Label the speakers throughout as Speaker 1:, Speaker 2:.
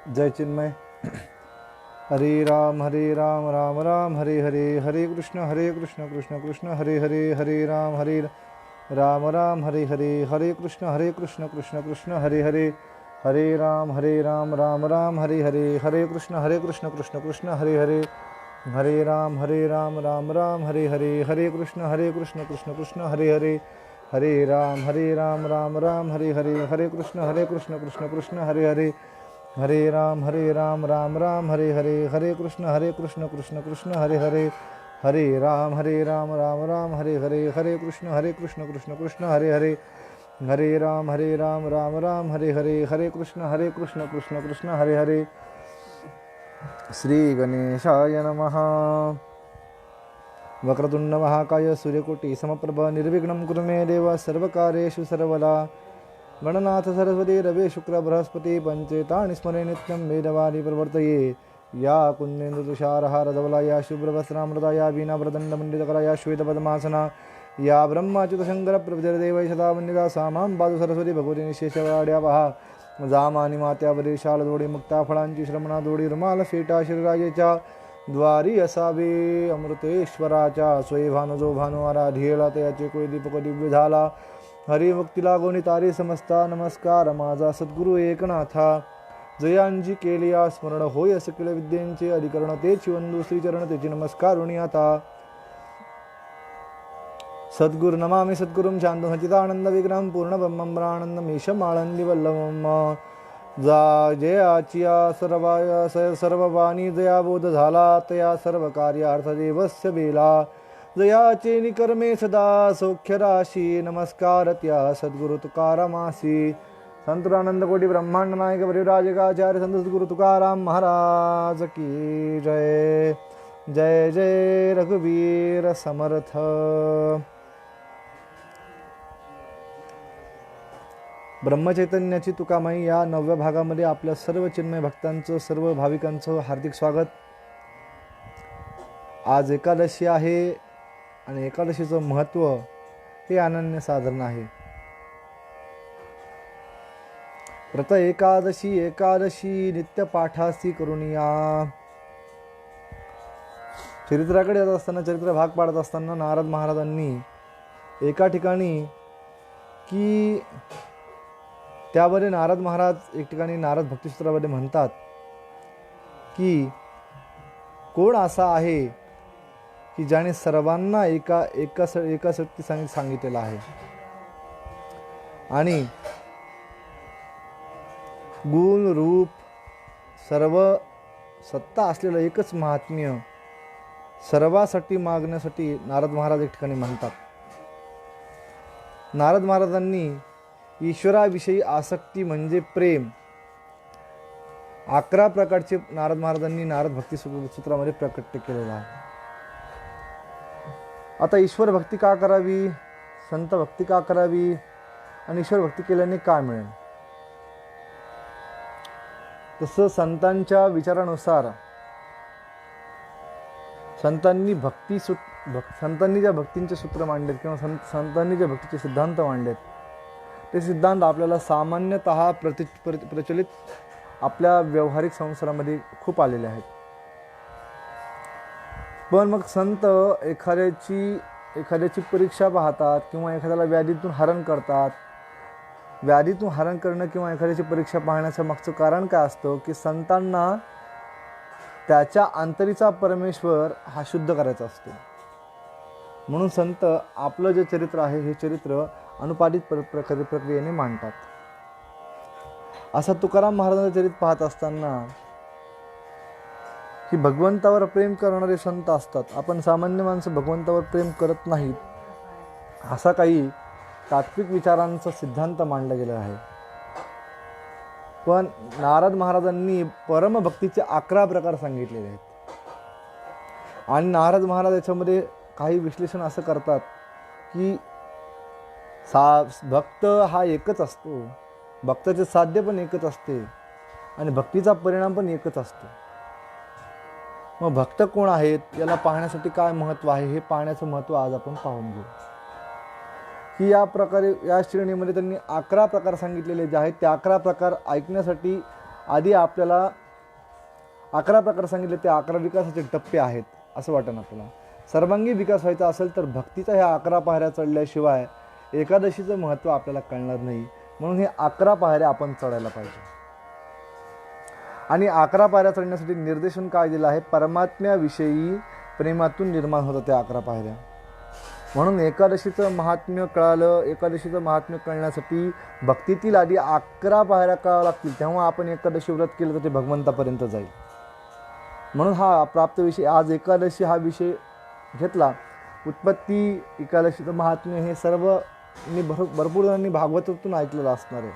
Speaker 1: जय चिन्मय। हरे राम राम राम हरे हरे, हरे कृष्ण कृष्ण कृष्ण हरे हरे, हरे राम राम हरे हरे, हरे कृष्ण कृष्ण कृष्ण हरे हरे, हरे राम राम हरे हरे, हरे कृष्ण कृष्ण कृष्ण हरे हरे, हरे राम राम हरे हरे, हरे कृष्ण कृष्ण कृष्ण हरे हरे, हरे राम राम हरे हरे, हरे कृष्ण कृष्ण कृष्ण हरे हरे, हरे राम राम हरे हरे, हरे कृष्ण कृष्ण कृष्ण हरे हरे, हरे राम राम हरे हरे, हरे कृष्ण कृष्ण कृष्ण हरे हरे, हरे राम राम हरे हरे, हरे कृष्ण कृष्ण कृष्ण हरे हरे। श्री गणेशाय नमः। वक्रतुंड महाकाय सूर्यकोटि समप्रभ निर्विघ्नं कुरु मे देव सर्वकार्येषु सर्वदा। गणनाथ सरस्वती रवि शुक्र बृहस्पति पंचेतानि स्मरे नित्यं वेदवादी प्रवर्तये। या कुन्देन्दु तुषारहार धवला, या शुभ्रवस्त्रामृता, या वीणावृदण्डमण्डितकरा, या श्वेतपद्मासना, या ब्रह्माच्युत शंकर प्रभुजरदेवै सदा वन्दिता, सा मां पातु सरस्वती भगवती निःशेषवाड्यावहा। जामानी मात्या वरेशाल दोडी, मुक्ता फळांची श्रमणा दोडी, रुमाल फेटा शिवराजेच्या द्वारी असावे अमृतेश्वराच्या, स्वयं भानुजो भानु आराध्येला, तयाचे कोळी दीपक दिव्य झाला, हरी भक्ती लागोनी तारी समजता, नमस्कार माझा सद्गुरु एकनाथा, जयांजी केली या स्मरण होय सकल विद्येंचे अधिकरण, तेची वंदू श्रीचरण तेची नमस्कारुणी आता। सद्गुरु नमामि सद्गुरुं शांतं सच्चिदानंद विग्रहं पूर्ण ब्रह्मब्रानंदं ईशम् आळंदी वल्लभं। जयाचिया सर्ववाणी जया बोध झाला, तया सर्व कार्यार्थ देवस्य बेला, जयाचे निकर्मे सदा सौख्य राशी, नमस्कार त्या सद्गुरु तुकारामासी। संतुरानंद कोटी ब्रह्मांड नायक परिव्राजकाचार्य संत सद्गुरु तुकाराम महाराज की जय। जय जय रघुवीर समर्थ। ब्रह्मचैतन्याची तुकामाई या 9व्या भागामध्ये आपल्या सर्व चिन्मय भक्तांचं, सर्व भाविकांचं हार्दिक स्वागत। आज एकादशी आहे आणि एकादशीचं महत्त्व हे अनन्यसाधारण आहे। व्रत एकादशी एकादशी नित्य पाठासी करुणिया। चरित्राकडे येत असताना, चरित्र भाग पाडत असताना नारद महाराजांनी एका ठिकाणी की त्यामध्ये नारद महाराज एक ठिकाणी नारद भक्तिसूत्रामध्ये म्हणतात की कोण असा आहे की ज्याने सर्वांना एका शक्ती सांगितलेला आहे आणि गुण रूप सर्व सत्ता असलेलं एकच महात्म्य सर्वासाठी मागण्यासाठी नारद महाराज एक ठिकाणी म्हणतात। नारद महाराजांनी ईश्वराविषयी आसक्ती म्हणजे प्रेम 11 प्रकारचे नारद महाराजांनी नारद भक्ती सूत्रामध्ये प्रकट केलेला आहे। आता ईश्वर भक्ती का करावी, संत भक्ती का करावी आणि ईश्वर भक्ती केल्याने काय मिळेल? तसं संतांच्या विचारानुसार संतांनी ज्या भक्तींचे सूत्र मांडलेत किंवा संतांनी ज्या भक्तीचे सिद्धांत मांडलेत ते सिद्धांत आपल्याला सामान्यतः प्रचलित आपल्या व्यावहारिक संसारामध्ये खूप आलेले आहेत। पण मग संत एखाद्याची परीक्षा पाहतात किंवा एखाद्याला व्याधीतून हरण करतात। व्याधीतून हरण करणं किंवा एखाद्याची परीक्षा पाहण्याचं मागचं कारण काय असतं की संतांना त्याच्या अंतरीचा परमेश्वर हा शुद्ध करायचा असतो। म्हणून संत आपलं जे चरित्र आहे हे चरित्र अनुपादित प्रक्रियेने मांडतात। असा तुकाराम महाराजांचं चरित्र पाहत असताना की भगवंतावर प्रेम करणारे संत असतात। आपण सामान्य माणसं भगवंतावर प्रेम करत नाहीत असा काही तात्विक विचारांचा सिद्धांत मांडला गेला आहे। पण नारद महाराजांनी परमभक्तीचे 11 प्रकार सांगितलेले आहेत आणि नारद महाराज याच्यामध्ये काही विश्लेषण असं करतात की भक्त हा एकच असतो, भक्ताचे साध्य पण एकच असते आणि भक्तीचा परिणाम पण एकच असतो। मग भक्त कोण आहेत याला पाहण्यासाठी काय महत्त्व आहे हे पाहण्याचं महत्त्व आज आपण पाहून घेऊ की या प्रकारे या श्रेणीमध्ये त्यांनी 11 प्रकार सांगितलेले जे आहेत ते 11 प्रकार ऐकण्यासाठी आधी आपल्याला 11 प्रकार सांगितले, ते 11 विकासाचे टप्पे आहेत असं वाटतं आपल्याला. सर्वांगी विकास व्हायचा असेल तर भक्तीच्या ह्या 11 पायऱ्या चढल्याशिवाय एकादशीचं महत्त्व आपल्याला कळणार नाही. म्हणून हे 11 पायऱ्या आपण चढायला पाहिजे. आणि 11 पायऱ्या चढण्यासाठी निर्देशन काय दिलं आहे? परमात्म्याविषयी प्रेमातून निर्माण होतं त्या 11 पायऱ्या. म्हणून एकादशीचं महात्म्य कळालं, एकादशीचं महात्म्य कळण्यासाठी भक्तीतील आधी 11 पायऱ्या कळावं लागतील, तेव्हा आपण एकादशी व्रत केलं तर ते भगवंतापर्यंत जाईल. म्हणून हा प्राप्त विषय, आज एकादशी हा विषय घेतला. उत्पत्ती, एकादशीचं महात्म्य हे सर्व मी भरपूर जणांनी भागवतातून ऐकलेलं असणार आहे.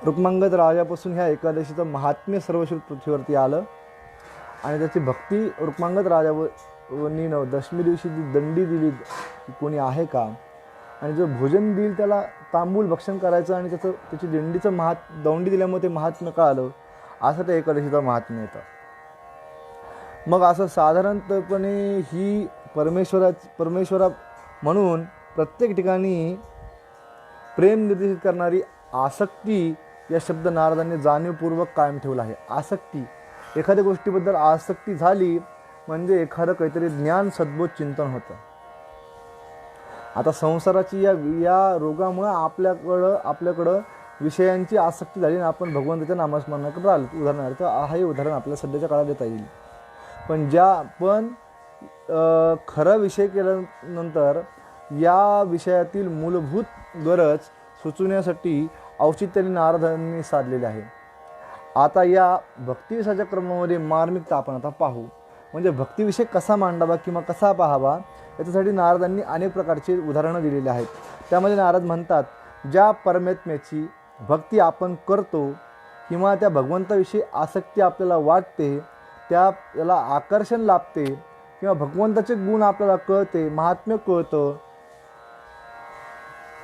Speaker 1: रुक्मांगद राजापासून ह्या एकादशीचं महात्म्य सर्वश्रुत पृथ्वीवरती आलं आणि त्याची भक्ती रुक्मांगद राजानी दशमी दिवशी जी दंडी दिली, कोणी आहे का, आणि जो भोजन देईल त्याला तांबूल भक्षण करायचं आणि त्याची दिंडीचं दौंडी दिल्यामुळे ते महात्म्य कळालं. असं त्या एकादशीचं महात्म्य येतं. मग असं साधारणपणे ही परमेश्वरा म्हणून प्रत्येक ठिकाणी प्रेम निर्देशित करणारी आसक्ती या शब्द नारदांनी जाणीवपूर्वक कायम ठेवला आहे. आसक्ती, एखाद्या गोष्टीबद्दल आसक्ती झाली म्हणजे एखादं काहीतरी ज्ञान सद्बोध चिंतन होतं. आता संसाराची या रोगामुळे आपल्याकडं विषयांची आसक्ती झाली आणि आपण भगवंताच्या नामस्मरणाकडे राहिलो. उदाहरणार्थ हे उदाहरण आपल्याला सध्याच्या काळात देता येईल. पण खरा विषय केल्यानंतर या विषयातील मूलभूत गरज सुचवण्यासाठी औचित्याने नारदांनी साधलेले आहे. आता या भक्तिविषयाच्या क्रमामध्ये मार्मिकता आपण आता पाहू. म्हणजे भक्तिविषय कसा मांडावा किंवा कसा पाहावा याच्यासाठी नारदांनी अनेक प्रकारचे उदाहरणं दिलेली आहेत. त्यामध्ये नारद म्हणतात, ज्या परमात्म्याची भक्ती आपण करतो किंवा त्या भगवंताविषयी आसक्ती आपल्याला वाटते, त्याला आकर्षण लाभते किंवा भगवंताचे गुण आपल्याला कळते, महात्म्य कळतं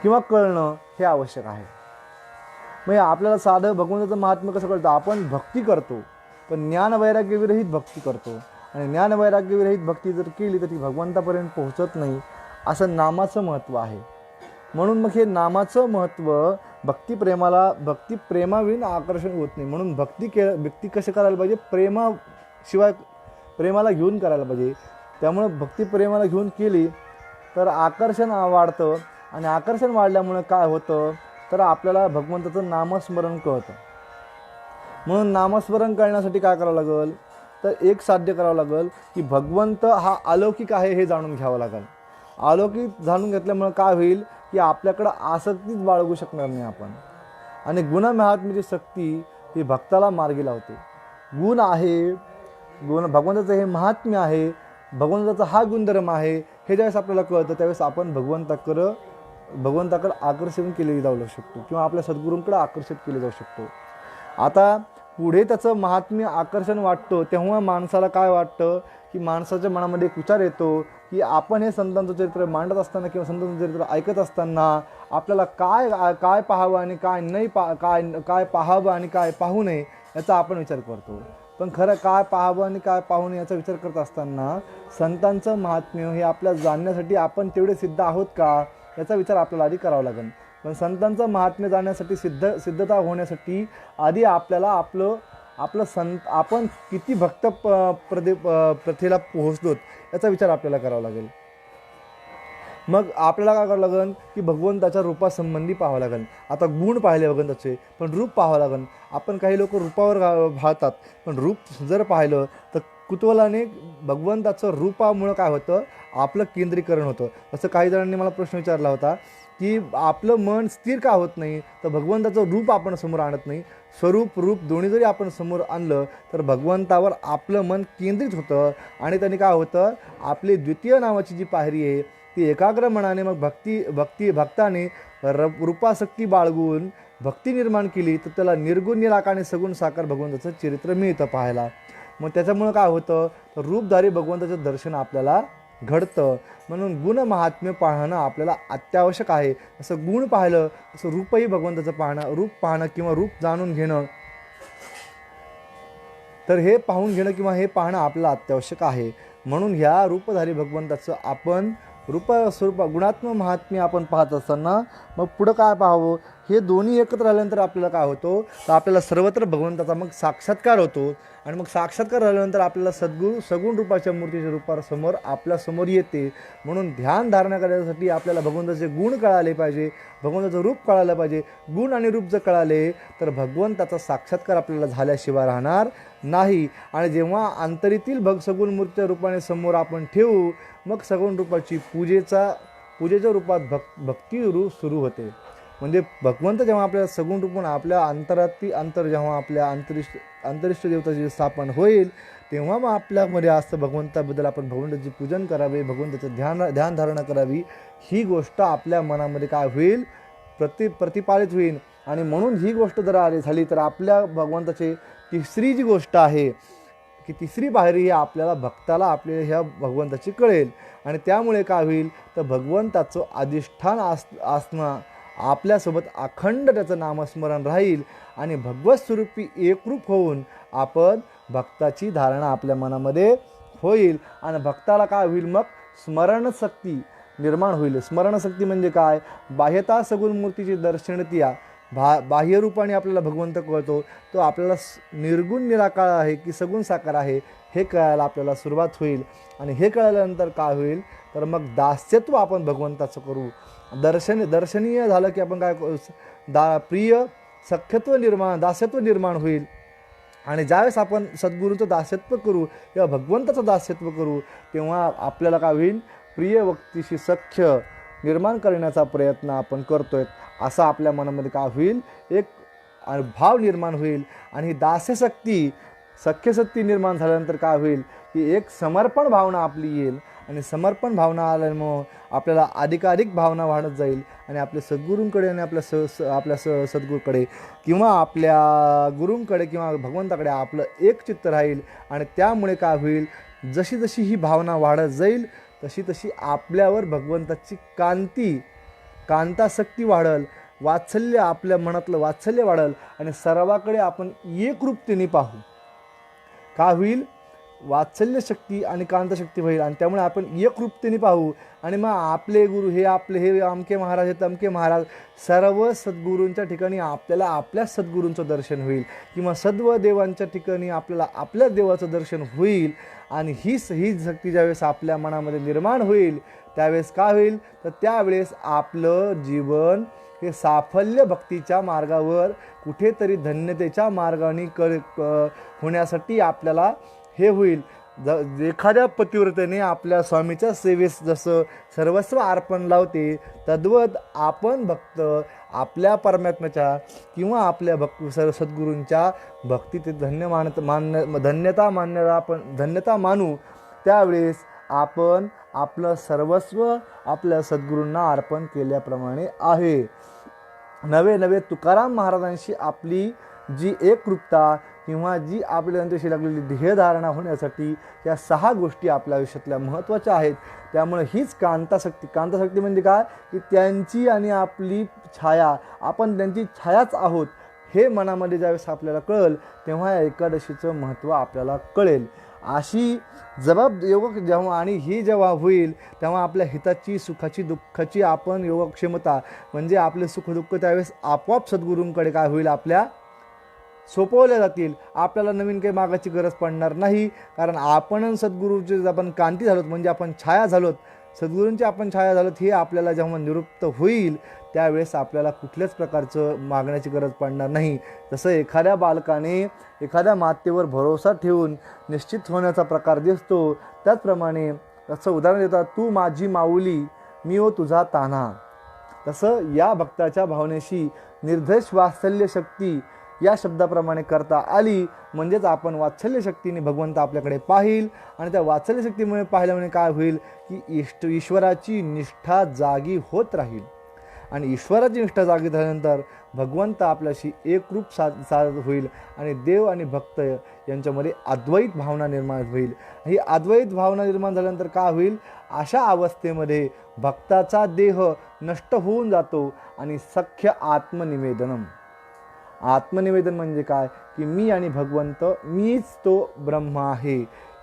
Speaker 1: किंवा कळणं हे आवश्यक आहे. मग आपल्याला साधं भगवंताचं महात्म्य कसं कळतं? आपण भक्ती करतो, पण ज्ञानवैराग्यविरहित भक्ती करतो. आणि ज्ञानवैराग्यविरहित भक्ती जर केली तर ती भगवंतापर्यंत पोहोचत नाही. असं नामाचं महत्त्व आहे. म्हणून मग हे नामाचं महत्त्व भक्तिप्रेमाविण आकर्षण होत नाही. म्हणून भक्ती कशी करायला पाहिजे? प्रेमाशिवाय, प्रेमाला घेऊन करायला पाहिजे. त्यामुळं भक्तिप्रेमाला घेऊन केली तर आकर्षण वाढतं आणि आकर्षण वाढल्यामुळे काय होतं तर आपल्याला भगवंताचं नामस्मरण कळतं. म्हणून नामस्मरण करण्यासाठी काय करावं लागेल तर एक साध्य करावं लागेल की भगवंत हा अलौकिक आहे हे जाणून घ्यावं लागेल. अलौकिक जाणून घेतल्यामुळे काय होईल की आपल्याकडं आसक्तीच बाळगू शकणार नाही आपण. आणि गुणमहात्म्याची शक्ती ही भक्ताला मार्गी लावते. गुण आहे, भगवंताचं हे महात्म्य आहे, भगवंताचा हा गुणधर्म आहे, हे ज्यावेळेस आपल्याला कळतं त्यावेळेस आपण भगवंताकडे आकर्षण केले जाऊ शकतो किंवा आपल्या सद्गुरूंकडे आकर्षित केले जाऊ शकतो. आता पुढे त्याचं महात्म्य आकर्षण वाटतं तेव्हा माणसाला काय वाटतं की माणसाच्या मनामध्ये एक विचार येतो की आपण हे संतांचं चरित्र मांडत असताना किंवा संतांचं चरित्र ऐकत असताना आपल्याला काय पाहावं आणि काय नाही काय पाहावं आणि काय पाहू नये याचा आपण विचार करतो. पण खरं काय पाहावं आणि काय पाहू नये याचा विचार करत असताना संतांचं महात्म्य हे आपल्याला जाणण्यासाठी आपण तेवढे सिद्ध आहोत का याचा विचार आपल्याला आधी करावा लागेल. पण संतांचं महात्म्य जाणण्यासाठी सिद्धता होण्यासाठी आधी आपल्याला आपण किती भक्त प्रथेला पोहोचलोत याचा विचार आपल्याला करावा लागेल. मग आपल्याला काय करावं लागेल की भगवंताच्या रूपासंबंधी पाहावं लागेल. आता गुण पाहिले भगवंताचे पण रूप पाहावं लागेल. आपण काही लोक रूपावर भाळतात पण रूप जर पाहिलं तर कुतूहलाने भगवंताचं रूपामुळं काय होतं आपलं केंद्रीकरण होतं. असं काही जणांनी मला प्रश्न विचारला होता की आपलं मन स्थिर का होत नाही तर भगवंताचं रूप आपण समोर आणत नाही. स्वरूप रूप दोन्ही जरी आपण समोर आणलं तर भगवंतावर आपलं मन केंद्रित होतं आणि त्यांनी काय होतं आपली द्वितीय नावाची जी पायरी आहे ती एकाग्र मनाने मग भक्ताने रूपासक्ती बाळगून भक्ती निर्माण केली तर त्याला निर्गुण निराकार आणि सगुण साकार भगवंताचं चरित्र मिळतं पाहायला. मग त्याच्यामुळं काय होतं तर रूपधारी भगवंताचं दर्शन आपल्याला घडतं. म्हणून गुण महात्म्य पाहणं आपल्याला अत्यावश्यक आहे. असं गुण पाहिलं असं रूपही भगवंताचं पाहणं, रूप पाहणं किंवा रूप जाणून घेणं, तर हे पाहून घेणं किंवा हे पाहणं आपल्याला अत्यावश्यक आहे. म्हणून ह्या रूपधारी भगवंताचं आपण रूप स्वरूप गुणात्मक महात्म्य आपण पाहत असताना मग पुढं काय पाहावं हे दोन्ही एकत्र आल्यानंतर आपल्याला काय होतो, तर आपल्याला सर्वत्र भगवंताचा मग साक्षात्कार होतो. आणि मग साक्षात्कार झाल्यानंतर आपल्याला सगुण रूपाच्या मूर्तीच्या रूपासमोर आपल्यासमोर येते. म्हणून ध्यान धारणा करण्यासाठी आपल्याला भगवंताचे गुण कळाले पाहिजे, भगवंताचं रूप कळालं पाहिजे. गुण आणि रूप जर कळाले तर भगवंताचा साक्षात्कार आपल्याला झाल्याशिवाय राहणार नाही. आणि जेव्हा अंतरीतील सगुण मूर्तीच्या रूपाने समोर आपण ठेवू, मग सगुण रूपाची पूजेच्या रूपात भक्ती रूप सुरू होते. म्हणजे भगवंत जेव्हा आपल्याला सगुण रूपून आपल्या जेव्हा आपल्या अंतरिष्ट देवताची स्थापन होईल, तेव्हा मग आपल्यामध्ये असतं भगवंताबद्दल आपण भगवंताचे पूजन करावे, भगवंताचं ध्यानधारणा करावी. ही गोष्ट आपल्या मनामध्ये काय होईल, प्रतिपादित होईल. आणि म्हणून ही गोष्ट जर झाली तर आपल्या भगवंताची तिसरी जी गोष्ट आहे की तिसरी पायरी ही आपल्याला भक्ताला आपल्या ह्या भगवंताची कळेल. आणि त्यामुळे काय होईल, तर भगवंताचं अधिष्ठान असणं आपल्यासोबत अखंड त्याचं नामस्मरण राहील. आणि भगवत स्वरूपी एकरूप होऊन आपण भक्ताची धारणा आपल्या मनामध्ये होईल. आणि भक्ताला काय होईल, मग स्मरणशक्ती निर्माण होईल. स्मरणशक्ती म्हणजे काय, बाह्यता सगुण मूर्तीची दर्शनतिया, बाह्य रूपाने आपल्याला भगवंत कळतो, तो आपल्याला निर्गुण निराकार आहे की सगुण साकार आहे हे कळायला आपल्याला सुरुवात होईल. आणि हे कळल्यानंतर काय होईल, तर मग दास्यत्व आपण भगवंताचं करू. दर्शनीय झालं की आपण काय प्रिय दास्यत्व निर्माण होईल. आणि ज्यावेळेस आपण सद्गुरूंचं दास्यत्व करू किंवा भगवंताचं दास्यत्व करू, तेव्हा आपल्याला काय होईल, प्रिय व्यक्तीशी सख्य निर्माण करण्याचा प्रयत्न आपण करतोय असं आपल्या मनामध्ये काय होईल, एक भाव निर्माण होईल. आणि ही सख्यशक्ती निर्माण झाल्यानंतर काय होईल की एक समर्पण भावना आपली येईल. आणि समर्पण भावना आल्यामुळं आपल्याला अधिकाधिक भावना वाढत जाईल. आणि आपल्या सद्गुरूंकडे आणि आपल्या सद्गुरूकडे किंवा आपल्या गुरूंकडे किंवा भगवंताकडे आपलं एक चित्त राहील. आणि त्यामुळे काय होईल, जशी जशी ही भावना वाढत जाईल तशी तशी आपल्यावर भगवंताची कांतासक्ती वाढल, वात्सल्य आपल्या मनातलं वात्सल्य वाढल. आणि सर्वाकडे आपण एकरूपतेने पाहू. काय होईल, वात्सल्य शक्ती आणि कांतशक्ती होईल. आणि त्यामुळे आपण एकरूपतेने पाहू. आणि मग आपले गुरु हे अमके महाराज हे तमके महाराज, सर्व सद्गुरूंच्या ठिकाणी आपल्याला आपल्या सद्गुरूंचं दर्शन होईल. किंवा सर्व देवांच्या ठिकाणी आपल्याला आपल्या देवाचं दर्शन होईल. आणि ही शक्ती ज्यावेळेस आपल्या मनामध्ये निर्माण होईल, त्यावेळेस काय होईल, तर त्यावेळेस आपलं जीवन हे साफल्य भक्तीच्या मार्गावर कुठेतरी धन्यतेच्या मार्गाने होण्यासाठी आपल्याला हे होईल. एखाद्या पतिव्रतेने आपल्या स्वामीच्या सेवेस जसं सर्वस्व अर्पण लावते, तद्वत आपण भक्त आपल्या परमात्म्याच्या किंवा आपल्या सद्गुरूंच्या भक्तीत धन्यता मानू. त्यावेळेस आपण आपलं सर्वस्व आपल्या सद्गुरूंना अर्पण केल्याप्रमाणे आहे. नवे तुकाराम महाराजांशी आपली जी एकरूपता किंवा जी आपल्या त्यांच्याशी लागलेली ध्येयधारणा होण्यासाठी या 6 गोष्टी आपल्या आयुष्यातल्या महत्त्वाच्या आहेत. त्यामुळे हीच कांताशक्ती म्हणजे काय, की त्यांची आणि आपली छाया, आपण त्यांची छायाच आहोत हे मनामध्ये ज्यावेळेस आपल्याला कळेल, तेव्हा या एकादशीचं महत्त्व आपल्याला कळेल. अशी जेव्हा होईल, तेव्हा आपल्या हिताची सुखाची दुःखाची आपण योगक्षमता म्हणजे आपले सुखदुःख त्यावेळेस आपोआप सद्गुरूंकडे काय होईल, आपल्या सोपवल्या जातील. आपल्याला नवीन काही मागायची गरज पडणार नाही. कारण आपण सद्गुरूचे आपण कांती झालोत, म्हणजे आपण छाया झालोत, सद्गुरूंची आपण छाया झालोत. हे आपल्याला जेव्हा निरुक्त होईल, त्यावेळेस आपल्याला कुठल्याच प्रकारचं मागण्याची गरज पडणार नाही. जसं एखाद्या बालकाने एखाद्या मातेवर भरोसा ठेवून निश्चित होण्याचा प्रकार दिसतो, त्याचप्रमाणे तसं उदाहरण देतात, तू माझी माऊली मी ओ तुझा तान्हा. तसं या भक्ताच्या भावनेशी निर्देश वात्सल्य शक्ती या शब्दाप्रमाणे करता आली, म्हणजेच आपण वात्सल्य शक्तीने भगवंत आपल्याकडे पाहिल. आणि त्या वात्सल्य शक्तीमुळे पाहिल्यामुळे काय होईल, की ईश्वराची निष्ठा जागी होत राहील. आणि ईश्वराची निष्ठा जागी झाल्यानंतर भगवंत आपल्याशी एकरूप साध होईल. आणि देव आणि भक्त यांच्यामध्ये अद्वैत भावना निर्माण होईल. ही अद्वैत भावना निर्माण झाल्यानंतर काय होईल, अशा अवस्थेमध्ये भक्ताचा देह नष्ट होऊन जातो. आणि सख्य आत्मनिवेदन म्हणजे काय, की मी आणि भगवंत मीच तो ब्रह्म आहे,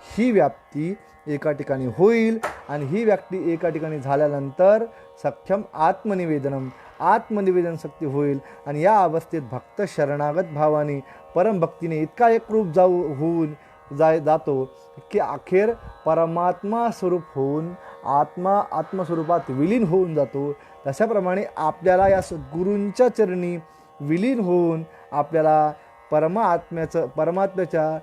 Speaker 1: ही व्याप्ती एका ठिकाणी होईल. आणि ही व्याप्ती एका ठिकाणी झाल्यानंतर सख्यम आत्मनिवेदनम, आत्मनिवेदन शक्ती होईल आणि या अवस्थेत भक्त शरणागत भावाने परमभक्तीने इतका एकरूप होऊन जातो की अखेर परमात्मा स्वरूप होऊन आत्मस्वरूपात विलीन होऊन जातो. तशाप्रमाणे आपल्याला या सद्गुरूंच्या चरणी विलीन होऊन आपल्याला परमात्म्याच्या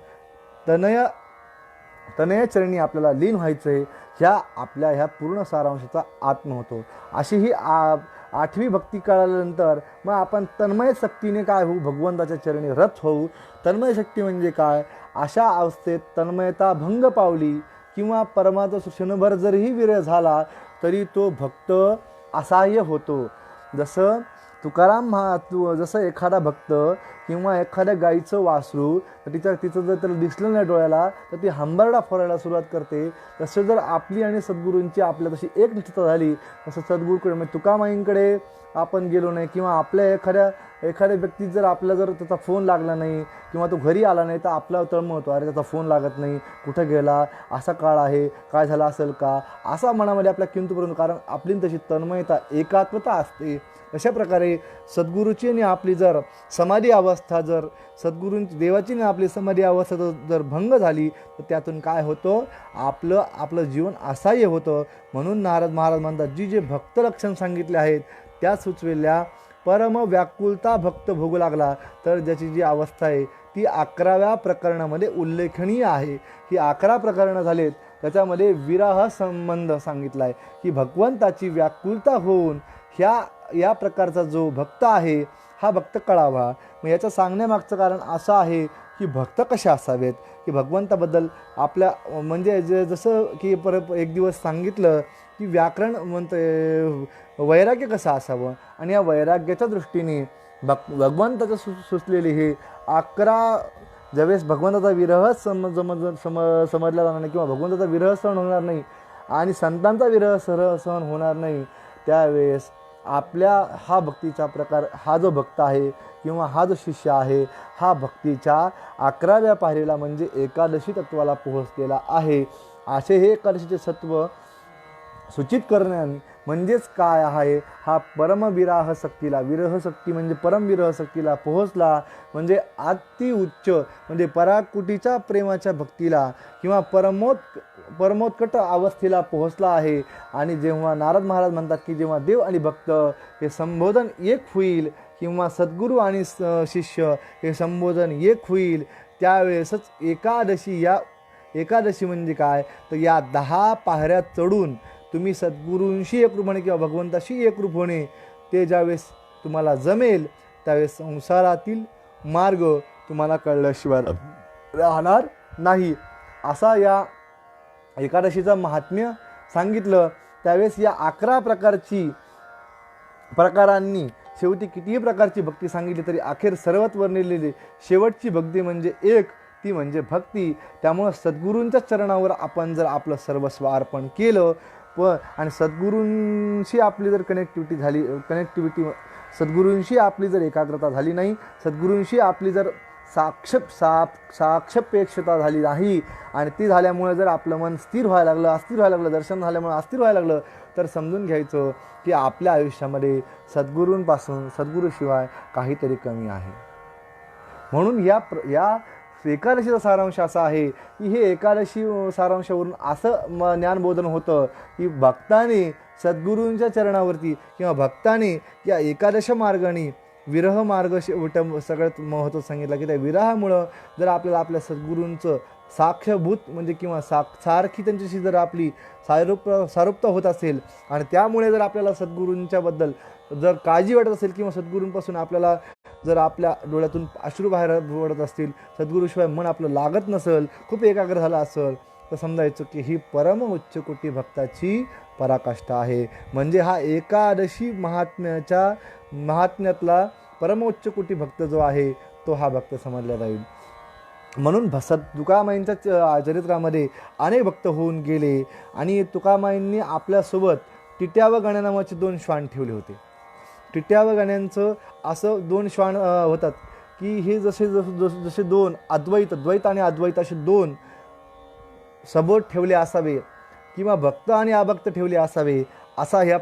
Speaker 1: तनय चरणी आपल्याला लीन व्हायचं आहे. ह्या पूर्ण सारांशाचा आत्मा होतो. अशी ही आठवी भक्ती कळाल्यानंतर मग आपण तन्मय शक्तीने काय होऊ, भगवंताच्या चरणी रथ होऊ. तन्मय शक्ती म्हणजे काय, अशा अवस्थेत तन्मयता भंग पावली किंवा परमात्मा क्षणभर जरीही विरह झाला तरी तो भक्त असहाय्य होतो. जसं जसं एखादा भक्त किंवा एखाद्या गाईचं वासरू तिचं जर त्याला दिसलं नाही डोळ्याला तर ती हंबरडा फोरायला सुरुवात करते. तसं जर आपली आणि सद्गुरूंची आपल्या तशी एक निष्ठता झाली, तसं सद्गुरूकडे म्हणजे तुकामाईंकडे आपण गेलो नाही किंवा आपल्या एखाद्या व्यक्ती जर त्याचा फोन लागला नाही किंवा तो घरी आला नाही तर आपला तळमळतो, अरे त्याचा फोन लागत नाही, कुठं गेला, असा काळ आहे, काय झाला असेल का, असा मनामध्ये आपल्या किंतुपर्यंत. कारण आपली तशी तन्मयता एकात्मता असते. अशा प्रकारे सद्गुरूची आणि आपली जर समाधी अवस्था देवाची आणि आपली समाधी अवस्था जर भंग झाली तर त्यातून काय होतं, आपलं जीवन असहाय्य होतं. म्हणून नारद महाराज म्हणतात, जे भक्त लक्षण सांगितले आहेत त्या सुचलेल्या परम व्याकुलता भक्त भोगू लागला तर ज्याची जी अवस्था आहे ती 11व्या प्रकरणामध्ये उल्लेखनीय आहे. ही 11 प्रकरणं झालेत, त्याच्यामध्ये विरह संबंध सांगितला आहे की भगवंताची व्याकुलता होऊन या प्रकारचा जो भक्त आहे हा भक्त कळावा. मग याचं सांगण्यामागचं कारण असं आहे की भक्त कसे असावेत, की भगवंताबद्दल आपल्या म्हणजे जसं की एक दिवस सांगितलं की व्याकरण म्हणतं वैराग्य कसं असावं आणि या वैराग्याच्या दृष्टीने भगवंताचं सुचलेले हे 11 ज्यावेळेस भगवंताचा विरह समजला जाणार नाही किंवा भगवंताचा विरह सहन होणार नाही आणि संतांचा विरह सहन होणार नाही, त्यावेळेस आपल्या हा भक्तीचा प्रकार, हा जो भक्त आहे किंवा हा जो शिष्य आहे हा भक्तीच्या 11व्या पायरीला म्हणजे एकादशी तत्वाला पोहोचलेला आहे. असे हे एकादशीचे सत्व सूचित करण्याने म्हणजेच काय आहे, हा परमविराह शक्तीला, विरह शक्ती म्हणजे परमविरह शक्तीला पोहोचला म्हणजे अति उच्च म्हणजे पराकुटीच्या प्रेमाच्या भक्तीला किंवा परमोत्कट अवस्थेला पोहोचला आहे. आणि जेव्हा नारद महाराज म्हणतात की जेव्हा देव आणि भक्त हे संबोधन एक होईल किंवा सद्गुरू आणि शिष्य हे संबोधन एक होईल त्यावेळेसच एकादशी म्हणजे काय तर या 10 पायऱ्या चढून तुम्ही सद्गुरूंशी एकरूप होणे किंवा भगवंताशी एकरूप होणे ते ज्यावेळेस तुम्हाला जमेल त्यावेळेस संसारातील मार्ग तुम्हाला कळल्याशिवाय राहणार नाही. असा या एकादशीचं महात्म्य सांगितलं. त्यावेळेस या 11 प्रकारांनी शेवटी कितीही प्रकारची भक्ती सांगितली तरी अखेर सर्वात वर्णिलेली शेवटची भक्ती म्हणजे एक, ती म्हणजे भक्ती. त्यामुळं सद्गुरूंच्या चरणावर आपण जर आपलं सर्वस्व अर्पण केलं आणि सद्गुरूंशी आपली जर सद्गुरूंशी आपली जर एकाग्रता झाली नाही, सद्गुरूंशी आपली जर साक्षापेक्षता झाली नाही आणि ती झाल्यामुळे जर आपलं मन अस्थिर व्हायला लागलं, दर्शन झाल्यामुळे अस्थिर व्हायला लागलं तर समजून घ्यायचं की आपल्या आयुष्यामध्ये सद्गुरूशिवाय काहीतरी कमी आहे. म्हणून या एकादशीचा सारांश असा आहे की हे एकादशी सारांशावरून असं ज्ञानबोधन होतं की भक्ताने सद्गुरूंच्या चरणावरती किंवा भक्ताने या एकादश मार्गाने विरह मार्ग सगळ्यात महत्त्व सांगितलं की त्या विरहामुळं जर आपल्याला आपल्या सद्गुरूंचं साक्षभूत म्हणजे किंवा सारखी त्यांच्याशी जर आपली सारूप्य होत असेल आणि त्यामुळे जर आपल्याला सद्गुरूंच्याबद्दल जर काळजी वाटत असेल किंवा सद्गुरूंपासून आपल्याला जर आपल्या डोळ्यातून अश्रू बाहेर पडत असतील, सद्गुरूशिवाय मन आपलं लागत नसेल, खूप एकाग्र झालं असेल तर समजायचं की ही परम उच्च कोटी भक्ताची पराकाष्ठा आहे. म्हणजे हा एकादशी महात्म्यातला परमोच्च कोटी भक्त जो आहे तो हा भक्त समजला जाईल. म्हणून तुकामाईंच्या चरित्रामध्ये अनेक भक्त होऊन गेले आणि तुकामाईंनी आपल्यासोबत टिट्या व गण्या नावाचे 2 श्वान ठेवले होते. टिट्या व गण्यांचं असं 2 श्वान होतात की हे जसे 2 द्वैत आणि अद्वैत असे 2 सबोध ठेवले असावे किंवा भक्त आणि अभक्त ठेवले असावे असा ह्या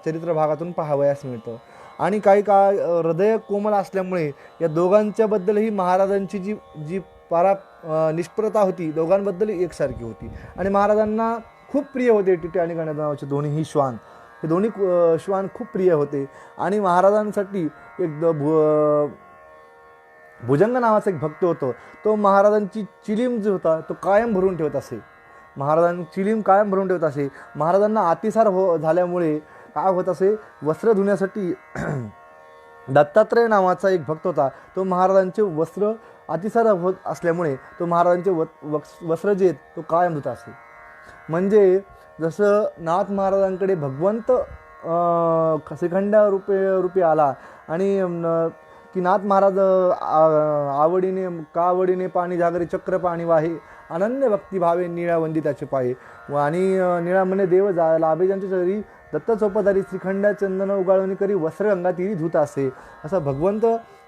Speaker 1: चरित्र भागातून पाहावयास मिळतं. आणि काही काळ हृदय कोमल असल्यामुळे या दोघांच्याबद्दलही महाराजांची जी जी निष्प्रता होती दोघांबद्दल एकसारखी होती. आणि महाराजांना खूप प्रिय होते टिटे आणि गण्या नावाचे दोन्हीही श्वान. हे दोन्ही श्वान खूप प्रिय होते. आणि महाराजांसाठी एक भुजंग नावाचा एक भक्त होतो. तो महाराजांची चिलीम जो होता तो कायम भरून ठेवत असे. महाराजांची चिलीम कायम भरून ठेवत असे. महाराजांना अतिसार झाल्यामुळे काय होत असे, वस्त्र धुण्यासाठी दत्तात्रय नावाचा एक भक्त होता. तो महाराजांचे वस्त्र अतिसार होत असल्यामुळे तो महाराजांचे वस्त्र जे तो कायम धुत असे. म्हणजे जसं नाथ महाराजांकडे भगवंत श्रीखंड रूपे आला आणि की नाथ महाराज आवडीने पाणी जागरे चक्र पाणी वाहे, अनन्य भक्ती भावे निळा वंदिताचे पाये. आणि निळा म्हणे देव लाभे ज्यांच्या चरी, दत्त चोपदारी श्रीखंड चंदन उगाळणी करी वस्त्र गंगा तिरी धुत असे. असा भगवंत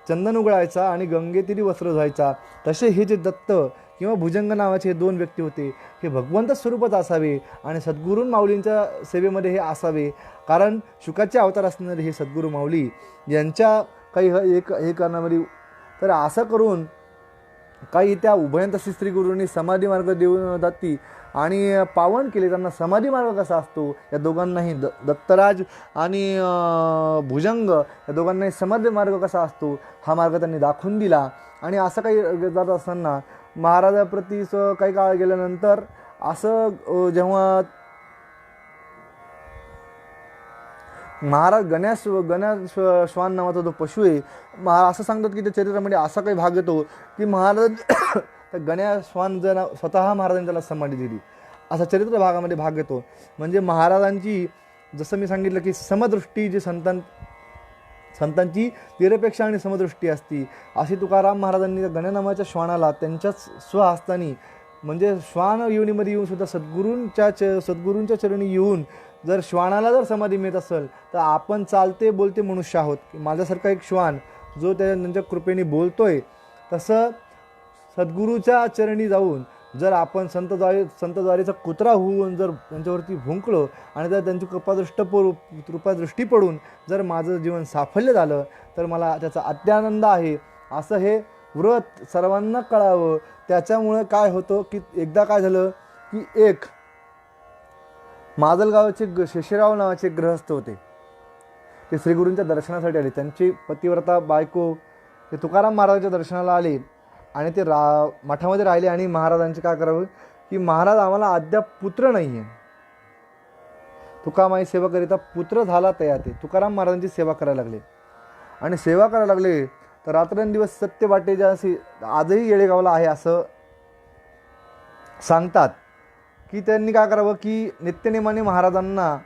Speaker 1: चंदन उगळायचा आणि गंगेतिरी वस्त्र धुवायचा. तसे हे जे दत्त किंवा भुजंग नावाचे हे दोन व्यक्ती होते हे भगवंत स्वरूपच असावे आणि सद्गुरून माऊलींच्या सेवेमध्ये हे असावे. कारण शुकाचे अवतार असणारे हे सद्गुरू माऊली यांच्या काही हे कारणामध्ये तर असं करून काही त्या उभयंत श्री गुरूंनी समाधी मार्ग देऊन जाती आणि पावन केले. त्यांना समाधी मार्ग कसा असतो या दोघांनाही दत्तराज आणि भुजंग या दोघांनाही समाधी मार्ग कसा असतो हा मार्ग त्यांनी दाखवून दिला. आणि असं काही जात असताना महाराजाप्रती काही काळ गेल्यानंतर असं जेव्हा महाराज गण्या श्वान नावाचा जो पशु आहे, असं सांगतात की त्या चरित्रामध्ये असा काही भाग येतो की महाराज त्या गण्या श्वान जर स्वतः महाराजांनी त्याला समाधी दिली असा चरित्र भागामध्ये भाग येतो. म्हणजे महाराजांची जसं मी सांगितलं की समदृष्टी जी संतांची निरपेक्ष आणि समदृष्टी असती, अशी तुकाराम महाराजांनी गण्या नावाच्या श्वानाला त्यांच्याच स्वहस्तानी म्हणजे श्वान योनीमध्ये येऊन सुद्धा सद्गुरूंच्या चरणी येऊन जर श्वानाला जर समाधी मिळत असेल तर आपण चालते बोलते मनुष्य आहोत. माझ्यासारखा एक श्वान जो त्यांच्या कृपेने बोलतोय, तसं सद्गुरूच्या चरणी जाऊन जर आपण संतद्वारीचा कुत्रा होऊन जर त्यांच्यावरती भुंकलो आणि जर त्यांची कृपादृष्टी पडून जर माझं जीवन साफल्य झालं तर मला त्याचा अत्यानंद आहे असं हे व्रत सर्वांना कळावं. त्याच्यामुळं काय होतं की एकदा काय झालं की एक माजलगावचे शेषराव नावाचे गृहस्थ होते. ते श्रीगुरूंच्या दर्शनासाठी आले. त्यांची पतिव्रता बायको ते तुकाराम महाराजांच्या दर्शनाला आले आणि ते मठामध्ये राहिले. आणि महाराजांचे काय करावं की महाराज आम्हाला अद्याप पुत्र नाही आहे, तुकामाई सेवेकरिता पुत्र झाला तयार. ते तुकाराम महाराजांची सेवा करायला लागले आणि सेवा करायला लागले तर रात्रंदिवस सत्य वाटेच्या आजही येळेगावला आहे असं सांगतात की त्यांनी काय करावं की नित्यनेमाने महाराजांना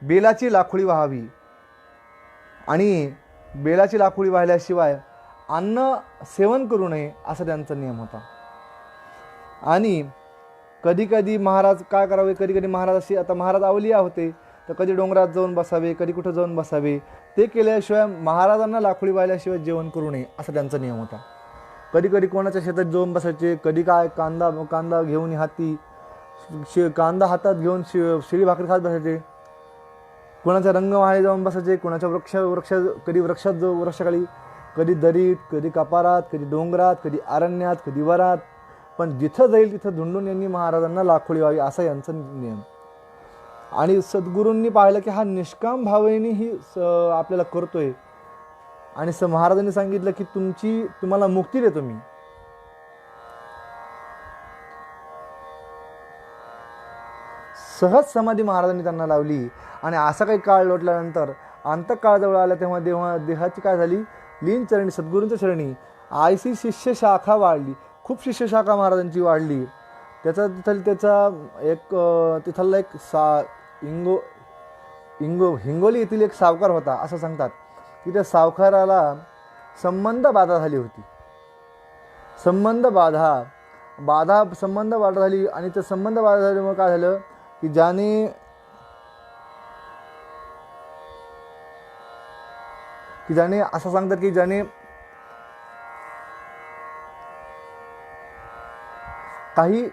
Speaker 1: बेलाची लाखोळी वाहावी आणि बेलाची लाखोळी वाहिल्याशिवाय अन्न सेवन करू नये असा त्यांचा नियम होता. आणि कधी कधी महाराज काय करावे, कधी कधी महाराज आता महाराज अवलिया होते तर कधी डोंगरात जाऊन बसावे, कधी कुठं जाऊन बसावे. ते केल्याशिवाय महाराजांना लाखोळी वाहिल्याशिवाय जेवण करू नये असा त्यांचा नियम होता. कधी कधी कोणाच्या शेतात जाऊन बसायचे, कधी काय कांदा घेऊन हाती कांदा हातात घेऊन शिळी भाकरी खात बसायचे, कोणाच्या रंगमाळे जाऊन बसायचे, कोणाच्या कधी वृक्षाखाली, कधी दरीत, कधी कपारात, कधी डोंगरात, कधी अरण्यात, कधी वरात. पण जिथं जाईल तिथं धुंडून यांनी महाराजांना लाखोळी व्हावी असा यांचा नियम. आणि सद्गुरूंनी पाहिलं की हा निष्काम भावेने ही आपल्याला करतोय आणि महाराजांनी सांगितलं की तुम्हाला मुक्ती देतो मी. सहज समाधी महाराजांनी त्यांना लावली. आणि असा काही काळ लोटल्यानंतर अंतकाळ जवळ आला तेव्हा देहाची काय झाली, लीन चरणी सद्गुरूंच्या चरणी आयसी शिष्य शाखा वाढली. खूप शिष्य शाखा महाराजांची वाढली. तिथला एक हिंगोली येथील एक सावकार होता. असं सांगतात की त्या सावकाराला संबंध बाधा झाली होती. संबंध बाधा झाली आणि त्या संबंध बाधा झाल्यामुळे काय झालं की ज्याने असं सांगतात की ज्याने काही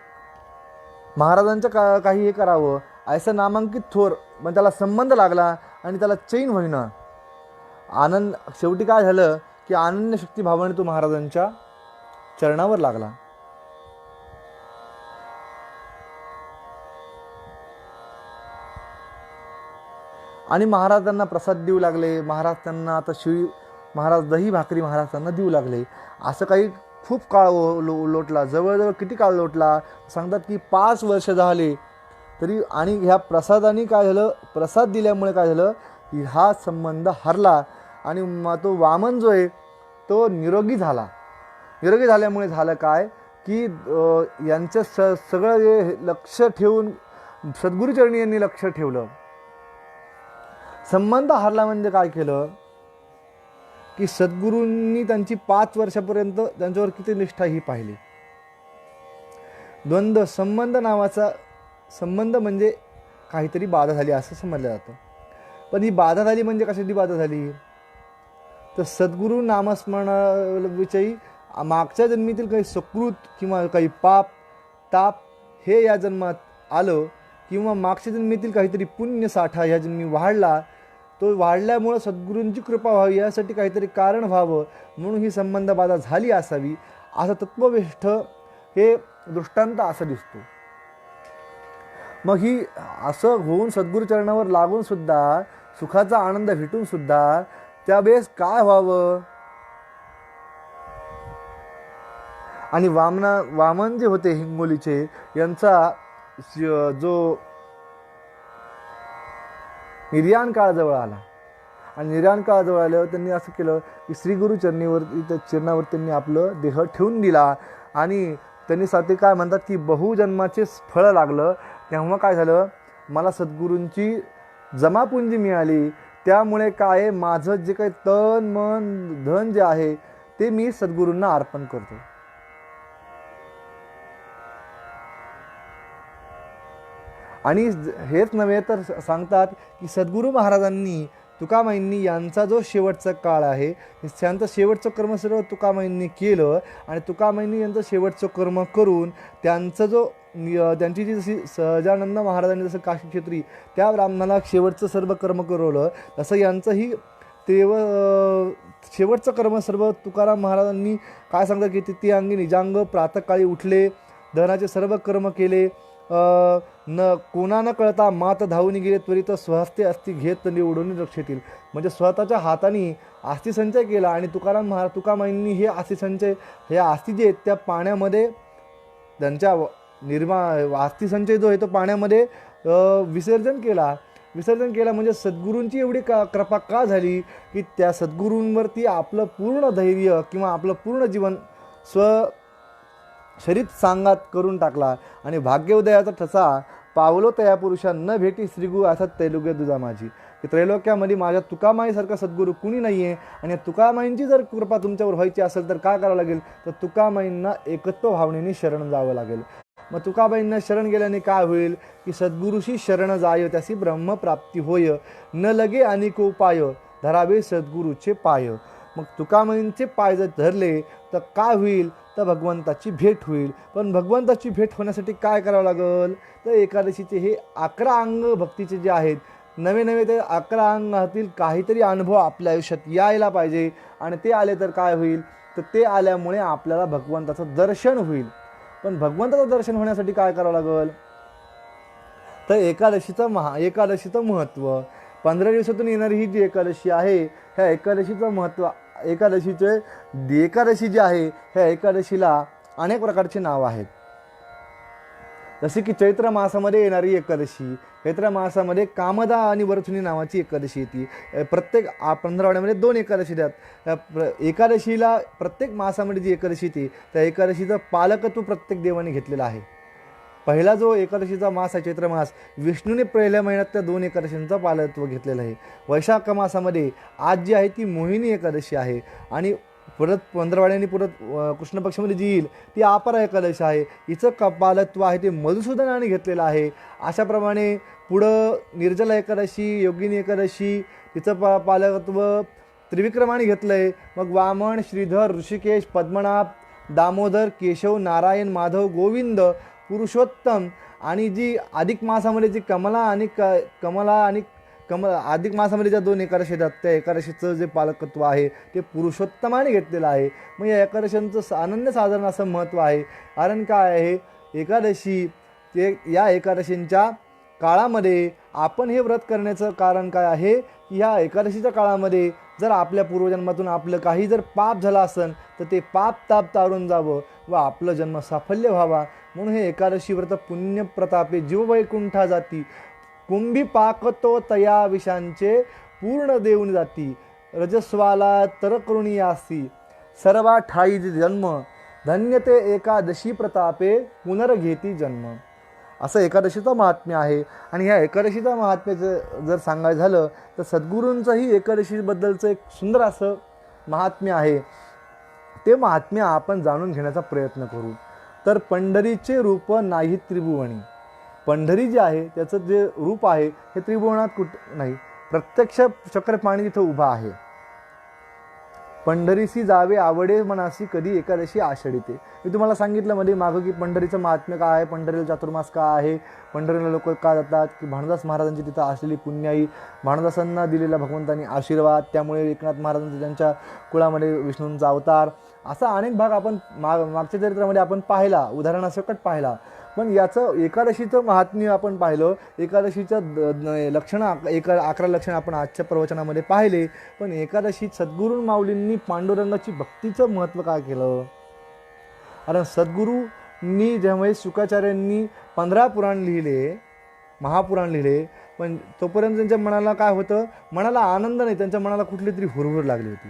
Speaker 1: महाराजांचं काही हे करावं ऐसा नामांकित थोर, पण त्याला संबंध लागला आणि त्याला चैन होईना. आनंद शेवटी काय झालं की अनन्य शक्ती भावाने तो महाराजांच्या चरणावर लागला. आणि महाराज त्यांना प्रसाद देऊ लागले. महाराज त्यांना आता महाराज दही भाकरी महाराज त्यांना देऊ लागले. असं काही खूप काळ लोटला, जवळजवळ किती काळ लोटला सांगतात की 5 वर्ष झाले तरी. आणि ह्या प्रसादाने काय झालं, प्रसाद दिल्यामुळे काय झालं की हा संबंध हरला आणि तो वामन जो आहे तो निरोगी झाला. निरोगी झाल्यामुळे झालं काय की यांचं सगळं जे लक्ष ठेवून सद्गुरुचरणी यांनी लक्ष ठेवलं. संबंध हरला म्हणजे काय केलं की सद्गुरूंनी त्यांची 5 वर्षापर्यंत त्यांच्यावर किती निष्ठा ही पाहिली. द्वंद्व संबंध नावाचा संबंध म्हणजे काहीतरी बाधा झाली असं समजलं जातं. पण ही बाधा झाली म्हणजे कशाची बाधा झाली तर सद्गुरू नामस्मरणाविषयी मागच्या जन्मीतील काही सुकृत किंवा काही पाप ताप हे या जन्मात आलं, किंवा मागच्या जन्मीतील काहीतरी पुण्य साठा या जन्मी वाढला. तो वाढल्यामुळं सद्गुरूंची कृपा व्हावी यासाठी काहीतरी कारण व्हावं म्हणून ही संबंध बाधा झाली असावी, असं तत्वनिष्ठ हे दृष्टांत असं दिसतो. मग ही असं होऊन सद्गुरुचरणावर लागून सुद्धा सुखाचा आनंद भेटून सुद्धा त्यावेळेस काय व्हावं. आणि वामन जे होते हिंगोलीचे यांचा जो निर्याण काळ जवळ आला आणि निर्याण काळ जवळ आल्यावर त्यांनी असं केलं की श्री गुरु चरणावर त्यांनी आपलं देह ठेवून दिला. आणि त्यांनी ते काय म्हणतात की बहुजन्माचे फळ लागलं. तेव्हा काय झालं, मला सद्गुरूंची जमापुंजी मिळाली. त्यामुळे काय माझं जे काही तन मन धन जे आहे ते मी सद्गुरूंना अर्पण करतो. आणि हेच नव्हे तर सांगतात की सद्गुरू महाराजांनी तुकामाईंनी यांचा जो शेवटचा काळ आहे त्यांचं शेवटचं कर्म सर्व तुकामाईंनी केलं. आणि तुकामाईंनी यांचं शेवटचं कर्म करून त्यांची जी जशी सहजानंद महाराजांनी जसं काशी क्षेत्री त्या ब्राह्मणाला शेवटचं सर्व कर्म करवलं, तसं यांचंही शेवटचं कर्म सर्व तुकाराम महाराजांनी काय सांगतात की ती अंगी निजांग प्रातःकाळी उठले, धनाचे सर्व कर्म केले, न कोणा न कळता मात धावून गेले, त्वरित स्वहस्ते अस्थि घेत निवडून रक्षेतील. म्हणजे स्वतःच्या हाताने अस्थिसंचय केला. आणि तुकामाईंनी हे अस्थिसंचय हे अस्थि जे आहेत त्या पाण्यामध्ये त्यांच्या अस्थिसंचय जो आहे तो पाण्यामध्ये विसर्जन केला. म्हणजे सद्गुरूंची एवढी कृपा का झाली की त्या सद्गुरूंवरती आपलं पूर्ण धैर्य किंवा आपलं पूर्ण जीवन शरीर सांगात करून टाकला. आणि भाग्योदयाचा ठसा पावलो तया पुरुषा न भेटी श्रीगुरु अर्थात तैलुग्य दुजा माझी, की त्रैलोक्यामध्ये माझ्या तुकामाईसारखा सद्गुरू कुणी नाही आहे. आणि तुकामाईंची जर कृपा तुमच्यावर व्हायची असेल तर काय करावं लागेल तर तुकामाईंना एकत्व भावनेने शरण जावं लागेल. मग तुकाबाईंना शरण गेल्याने काय होईल की सद्गुरूशी शरण जाय त्यासी ब्रह्मप्राप्ती होय, न लगे अनेक उपाय धरावे सद्गुरूचे पाय. मग तुकामाईंचे पाय जर धरले तर काय होईल तर भगवंताची भेट होईल. पण भगवंताची भेट होण्यासाठी काय करावं लागेल तर एकादशीचे हे 11 अंग भक्तीचे जे आहेत नवे ते 11 अंगातील काहीतरी अनुभव आपल्या आयुष्यात यायला पाहिजे. आणि ते आले तर काय होईल तर ते आल्यामुळे आपल्याला भगवंताचं दर्शन होईल. पण भगवंताचं दर्शन होण्यासाठी काय करावं लागेल तर एकादशीचं महत्त्व 15 दिवसातून येणारी ही जी एकादशी आहे ह्या एकादशीचं महत्त्व एकादशी जी आहे ह्या एकादशीला अनेक प्रकारचे नाव आहेत. जसे की चैत्र मासामध्ये येणारी एकादशी, चैत्र मासामध्ये कामदा आणि वरथुनी नावाची एकादशी येते. प्रत्येक 15 2 एकादशी द्यात. एकादशीला प्रत्येक मासामध्ये जी एकादशी येते त्या एकादशीचं पालकत्व प्रत्येक देवाने घेतलेलं आहे. पहिला जो एकादशीचा मास आहे चैत्र मास, विष्णूने पहिल्या महिन्यात त्या 2 एकादशींचं पालकत्व घेतलेलं आहे. वैशाख मासामध्ये आज जी आहे ती मोहिनी एकादशी आहे. आणि परत 15 परत कृष्ण पक्षामध्ये जी येईल ती अपरा एकादशी आहे. हिचं पालकत्व आहे ते मधुसूदनाने घेतलेलं आहे. अशाप्रमाणे पुढं निर्जला एकादशी, योगिनी एकादशी तिचं पालकत्व त्रिविक्रमाने घेतलं आहे. मग वामन, श्रीधर, ऋषिकेश, पद्मनाभ, दामोदर, केशव, नारायण, माधव, गोविंद, पुरुषोत्तम आणि जी अधिक मासामध्ये जी कमला आणि अधिक मासामध्ये ज्या 2 एकादशी येतात त्या एकादशीचं जे पालकत्व आहे ते पुरुषोत्तमाने घेतलेलं आहे. मग या एकादशींचं अनन्य साधारण असं महत्त्व आहे. कारण काय आहे, एकादशी ते या एकादशींच्या काळामध्ये आपण हे व्रत करण्याचं कारण काय आहे की ह्या एकादशीच्या काळामध्ये जर आपल्या पूर्वजन्मातून आपलं काही जर पाप झालं असेल तर ते पाप ताप तारून जावं व आपलं जन्म साफल्य व्हावा, म्हणून हे एकादशी व्रत पुण्यप्रतापे जीववैकुंठा जाती कुंभी पाकतो तया विषांचे पूर्ण देऊन जाती रजस्वाला तरकरुणी यासी सर्वा ठाई जन्म धन्यते एकादशी प्रतापे पुनर्घेती जन्म. असं एकादशीचं महात्म्य आहे. आणि ह्या एकादशीचं महात्म्याचं जर सांगायचं झालं तर सद्गुरूंचंही एकादशीबद्दलचं एक सुंदर असं महात्म्य आहे. ते महात्म्य आपण जाणून घेण्याचा प्रयत्न करू. तर पंढरीचे रूप नाही त्रिभुवनी. पंढरी जे आहे त्याचं जे रूप आहे हे त्रिभुवनात कुठं नाही, प्रत्यक्ष चक्रपाणी तिथं उभा आहे. पंढरीसी जावे आवडे मनासी कधी एकादशी आषाढीते. मी तुम्हाला सांगितलं मध्ये मागं की पंढरीचं महात्म्य काय आहे, पंढरीला चातुर्मास का आहे, पंढरीला लोक का जातात, की भानुदास महाराजांची तिथं असलेली पुण्याई, भानुदासांना दिलेला भगवंतांनी आशीर्वाद, त्यामुळे एकनाथ महाराजांचा त्यांच्या कुळामध्ये विष्णूंचा अवतार, असा अनेक भाग आपण मागच्या चरित्रामध्ये आपण पाहिला, उदाहरणासकट पाहिला. पण याचं एकादशीचं महात्म्य आपण पाहिलं, एकादशीचं लक्षणं 11 लक्षणं आपण आजच्या प्रवचनामध्ये पाहिले. पण एकादशीत सद्गुरू माऊलींनी पांडुरंगाची भक्तीचं महत्त्व काय केलं. कारण सद्गुरूंनी ज्यामुळे शुकाचार्यांनी 15 पुराण लिहिले, महापुराण लिहिले, पण तोपर्यंत त्यांच्या मनाला काय होतं, मनाला आनंद नाही, त्यांच्या मनाला कुठली तरी हुरहुर लागली होती.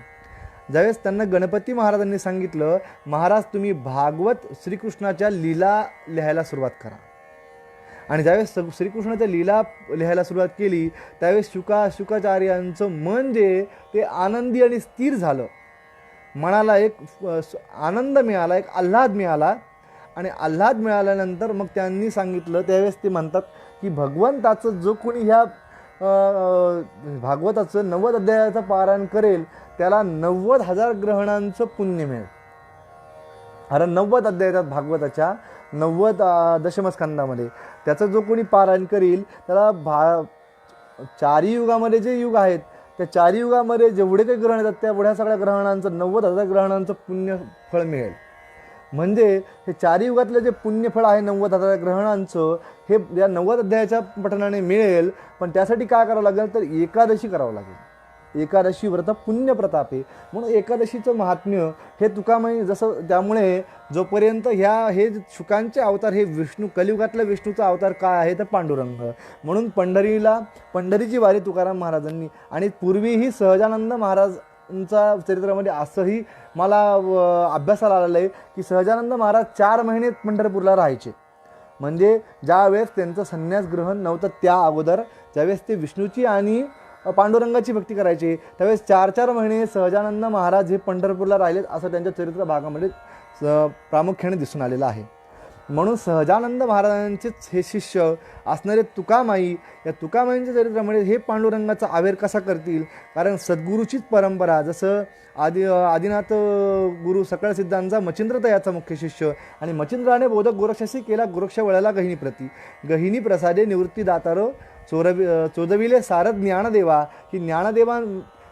Speaker 1: ज्यावेळेस त्यांना गणपती महाराजांनी सांगितलं, महाराज तुम्ही भागवत श्रीकृष्णाच्या लीला लिहायला सुरुवात करा. आणि ज्यावेळेस श्रीकृष्णाच्या लीला लिहायला सुरुवात केली त्यावेळेस शुकाचार्यांचं मन जे ते आनंदी आणि स्थिर झालं. मनाला एक आनंद मिळाला, एक आल्हाद मिळाला. आणि आल्हाद मिळाल्यानंतर मग त्यांनी सांगितलं, त्यावेळेस ते म्हणतात की भगवंताचं जो कोणी ह्या भागवताचं 90 अध्यायाचं पारायण करेल त्याला 90,000 ग्रहणांचं पुण्य मिळेल. कारण 90 अध्याय येतात भागवताच्या 90 दशमस्कंदामध्ये. त्याचं जो कोणी पारायण करील त्याला 4 युगामध्ये जे युग आहेत त्या 4 युगामध्ये जेवढे काही ग्रहण येतात तेवढ्या सगळ्या ग्रहणांचं 90,000 ग्रहणांचं पुण्यफळ मिळेल. म्हणजे हे 4 युगातलं जे पुण्यफळ आहे 90,000 ग्रहणांचं हे या 90 अध्यायाच्या पठणाने मिळेल. पण त्यासाठी काय करावं लागेल तर एकादशी करावं लागेल. एकादशी व्रत पुण्यप्रतापे, म्हणून एकादशीचं महात्म्य हे तुकामय. जसं त्यामुळे जोपर्यंत हे शुकांचे अवतार हे विष्णू, कलियुगातला विष्णूचा अवतार काय आहे तर पांडुरंग, म्हणून पंढरीची वारी तुकाराम महाराजांनी. आणि पूर्वीही सहजानंद महाराजांचा चरित्रामध्ये असंही मला अभ्यासाला आलेलं आहे की सहजानंद महाराज 4 महिने पंढरपूरला राहायचे. म्हणजे ज्यावेळेस त्यांचं संन्यास ग्रहण नव्हतं त्या अगोदर ज्यावेळेस ते विष्णूची आणि पांडुरंगाची भक्ती करायची त्यावेळेस 4 महिने सहजानंद महाराज हे पंढरपूरला राहिलेत असं त्यांच्या चरित्र भागामध्ये प्रामुख्याने दिसून आलेलं आहे. म्हणून सहजानंद महाराजांचेच हे शिष्य असणारे तुकामाई, या तुकामाईंच्या चरित्रामध्ये हे पांडुरंगाचा आवेर कसा करतील. कारण सद्गुरूचीच परंपरा, जसं आदिनाथ गुरु सकळ सिद्धांचा मच्छिंद्र तयाचा मुख्य शिष्य, आणि मच्छिंद्राने बोधक गोरक्षाशी केला गोरक्ष वळाला गहिनी प्रती, गहिनी प्रसादे निवृत्ती दातार चोदविले सारद ज्ञानदेवा. ही ज्ञानदेवा